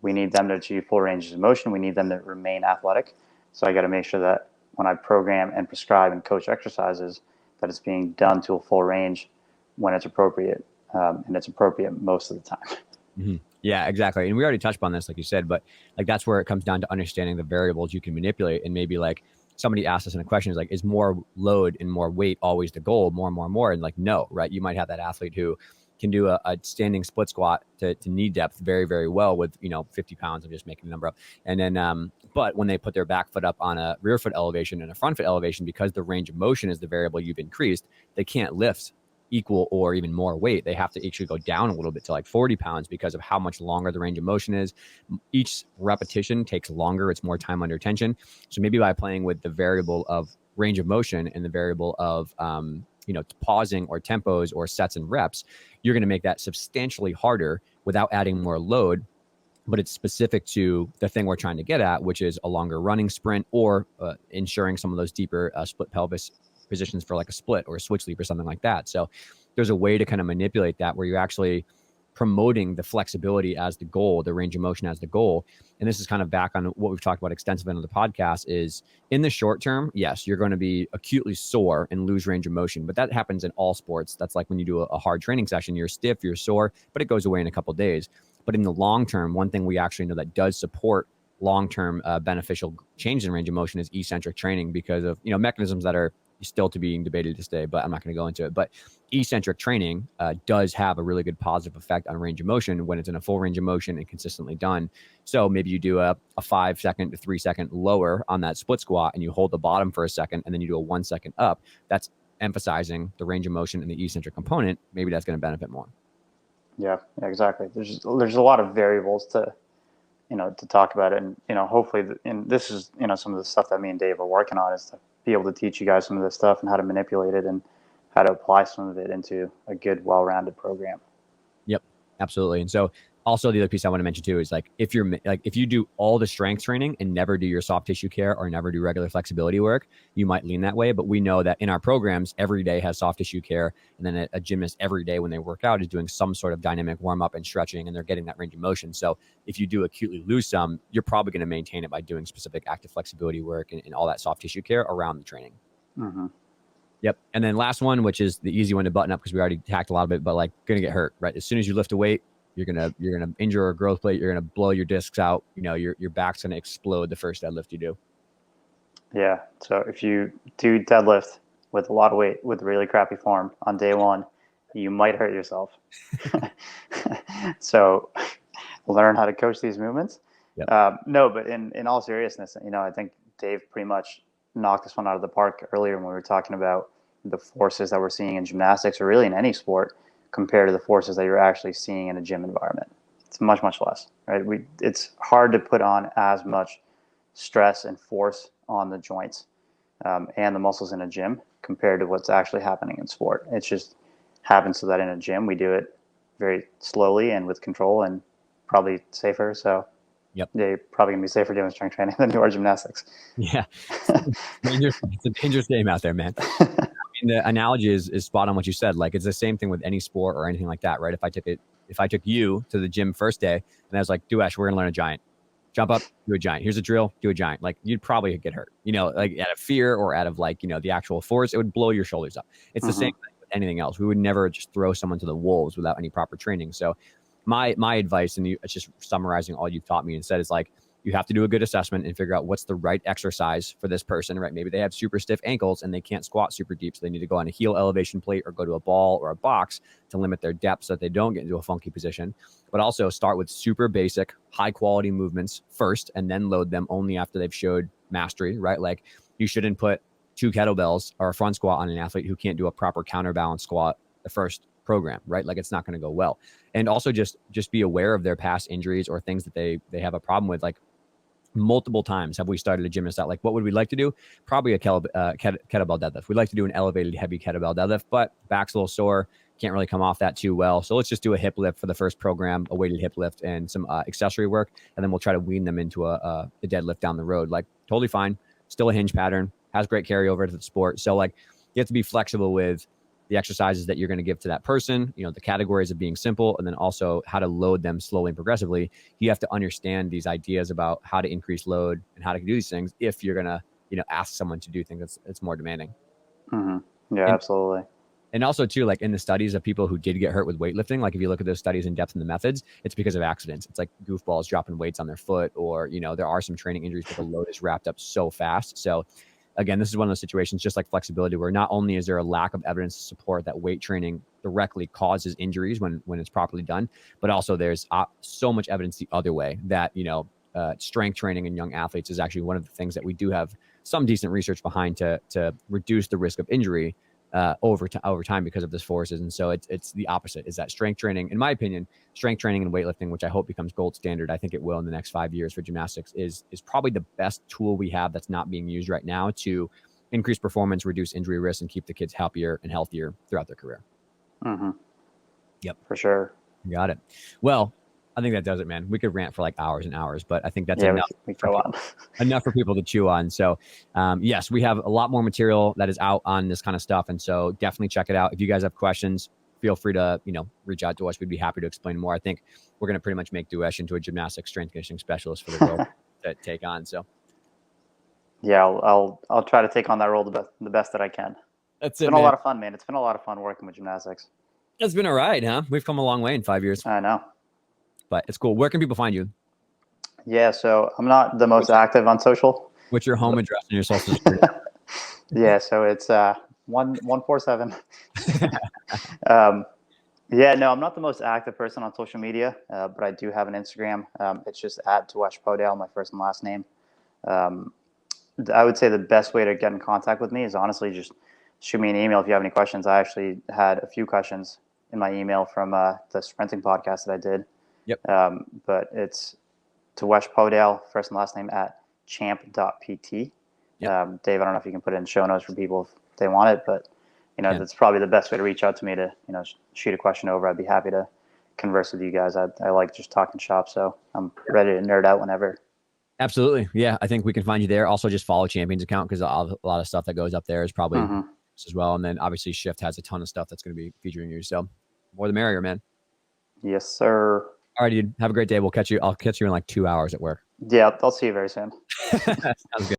we need them to achieve full ranges of motion. We need them to remain athletic. So I got to make sure that when I program and prescribe and coach exercises, that it's being done to a full range when it's appropriate, and it's appropriate most of the time. Mm-hmm. Yeah, exactly. And we already touched on this, like you said, but like that's where it comes down to understanding the variables you can manipulate. And maybe like somebody asked us in a question is like, is more load and more weight always the goal? More? And like, no, right? You might have that athlete who can do a standing split squat to knee depth very, very well with, 50 pounds. I'm just making the number up. And then, but when they put their back foot up on a rear foot elevation and a front foot elevation, because the range of motion is the variable you've increased, they can't lift equal or even more weight. They have to actually go down a little bit to like 40 pounds because of how much longer the range of motion is. Each repetition takes longer. It's more time under tension. So maybe by playing with the variable of range of motion and the variable of, pausing or tempos or sets and reps, you're going to make that substantially harder without adding more load. But it's specific to the thing we're trying to get at, which is a longer running sprint or ensuring some of those deeper split pelvis positions for like a split or a switch leap or something like that. So there's a way to kind of manipulate that where you're actually promoting the flexibility as the goal, the range of motion as the goal. And this is kind of back on what we've talked about extensively on the podcast is in the short term, yes, you're going to be acutely sore and lose range of motion, but that happens in all sports. That's like when you do a hard training session, you're stiff, you're sore, but it goes away in a couple of days. But in the long term, one thing we actually know that does support long-term beneficial change in range of motion is eccentric training because of, mechanisms that are still to being debated to stay, but I'm not going to go into it. But eccentric training does have a really good positive effect on range of motion when it's in a full range of motion and consistently done. So maybe you do a 5 second to 3 second lower on that split squat and you hold the bottom for a second and then you do a 1 second up. That's emphasizing the range of motion and the eccentric component. Maybe that's going to benefit more. Yeah, exactly. There's a lot of variables to talk about it. And, hopefully, and this is, some of the stuff that me and Dave are working on is to be able to teach you guys some of this stuff and how to manipulate it and how to apply some of it into a good, well-rounded program. Yep, absolutely. And so also the other piece I want to mention too is like, if you do all the strength training and never do your soft tissue care or never do regular flexibility work, you might lean that way. But we know that in our programs, every day has soft tissue care. And then a gymnast every day when they work out is doing some sort of dynamic warm up and stretching, and they're getting that range of motion. So if you do acutely lose some, you're probably going to maintain it by doing specific active flexibility work and all that soft tissue care around the training. Mm-hmm. Yep. And then last one, which is the easy one to button up because we already tacked a lot of it, but like going to get hurt, right? As soon as you lift a weight, you're gonna injure a growth plate. You're gonna blow your discs out. Your back's gonna explode the first deadlift you do. Yeah. So if you do deadlift with a lot of weight with really crappy form on day one, you might hurt yourself. So learn how to coach these movements. Yep. No, but in all seriousness, I think Dave pretty much knocked this one out of the park earlier when we were talking about the forces that we're seeing in gymnastics or really in any sport compared to the forces that you're actually seeing in a gym environment. It's much, much less, right? It's hard to put on as much stress and force on the joints and the muscles in a gym compared to what's actually happening in sport. It just happens so that in a gym, we do it very slowly and with control and probably safer. So yep, you're probably gonna be safer doing strength training than you are gymnastics. Yeah. It's a dangerous game out there, man. The analogy is spot on what you said. Like it's the same thing with any sport or anything like that, right? If I took you to the gym first day and I was like, Duesh, we're gonna learn a giant. Jump up, do a giant. Here's a drill, do a giant. Like you'd probably get hurt, like out of fear or out of like, the actual force, it would blow your shoulders up. It's the same thing with anything else. We would never just throw someone to the wolves without any proper training. So my advice, and it's just summarizing all you've taught me and said is like, you have to do a good assessment and figure out what's the right exercise for this person, right? Maybe they have super stiff ankles and they can't squat super deep. So they need to go on a heel elevation plate or go to a ball or a box to limit their depth so that they don't get into a funky position. But also start with super basic, high quality movements first, and then load them only after they've showed mastery, right? Like you shouldn't put 2 kettlebells or a front squat on an athlete who can't do a proper counterbalance squat the first program, right? Like it's not going to go well. And also just be aware of their past injuries or things that they have a problem with. Like multiple times have we started a gymnast out like, what would we like to do? Probably a kettlebell deadlift. We'd like to do an elevated heavy kettlebell deadlift, but back's a little sore, can't really come off that too well. So let's just do a hip lift for the first program, a weighted hip lift and some accessory work. And then we'll try to wean them into a deadlift down the road. Like totally fine. Still a hinge pattern, has great carryover to the sport. So like you have to be flexible with the exercises that you're going to give to that person, the categories of being simple, and then also how to load them slowly and progressively. You have to understand these ideas about how to increase load and how to do these things if you're going to, ask someone to do things that's more demanding. Mm-hmm. Yeah, absolutely. And also too, like in the studies of people who did get hurt with weightlifting, like if you look at those studies in depth in the methods, it's because of accidents. It's like goofballs dropping weights on their foot, or, there are some training injuries, but the load is wrapped up so fast. So again, this is one of those situations, just like flexibility, where not only is there a lack of evidence to support that weight training directly causes injuries when it's properly done, but also there's so much evidence the other way that, strength training in young athletes is actually one of the things that we do have some decent research behind to reduce the risk of injury over time because of this forces. And so it's the opposite, is that strength training, in my opinion, strength training and weightlifting, which I hope becomes gold standard. I think it will in the next 5 years for gymnastics, is probably the best tool we have that's not being used right now to increase performance, reduce injury risk, and keep the kids happier and healthier throughout their career. Mm-hmm. Yep. For sure. Got it. Well, I think that does it, man. We could rant for like hours and hours, but I think that's enough. We go on. Enough for people to chew on. So yes, we have a lot more material that is out on this kind of stuff. And so definitely check it out. If you guys have questions, feel free to, reach out to us. We'd be happy to explain more. I think we're going to pretty much make Duesh into a gymnastics strength conditioning specialist for the role to take on. So yeah, I'll try to take on that role the best that I can. It's been a lot of fun, man. It's been a lot of fun working with gymnastics. It's been a ride, huh? We've come a long way in 5 years. I know. But it's cool. Where can people find you? Yeah, so I'm not the most active on social. What's your home address and your social security? Yeah, so it's 147. Yeah, no, I'm not the most active person on social media, but I do have an Instagram. It's just @Duesh Podale, my first and last name. I would say the best way to get in contact with me is honestly just shoot me an email if you have any questions. I actually had a few questions in my email from the sprinting podcast that I did. Yep. But it's Duesh Podale, first and last name @champ.pt. Yep. Dave, I don't know if you can put it in show notes for people if they want it, but that's probably the best way to reach out to me to, shoot a question over. I'd be happy to converse with you guys. I like just talking shop, so I'm ready to nerd out whenever. Absolutely. Yeah. I think we can find you there. Also just follow Champion's account, because a lot of stuff that goes up there is probably as well. And then obviously Shift has a ton of stuff that's going to be featuring you. So more the merrier, man. Yes, sir. All right, dude. Have a great day. I'll catch you in like 2 hours at work. Yeah, I'll see you very soon. Sounds good.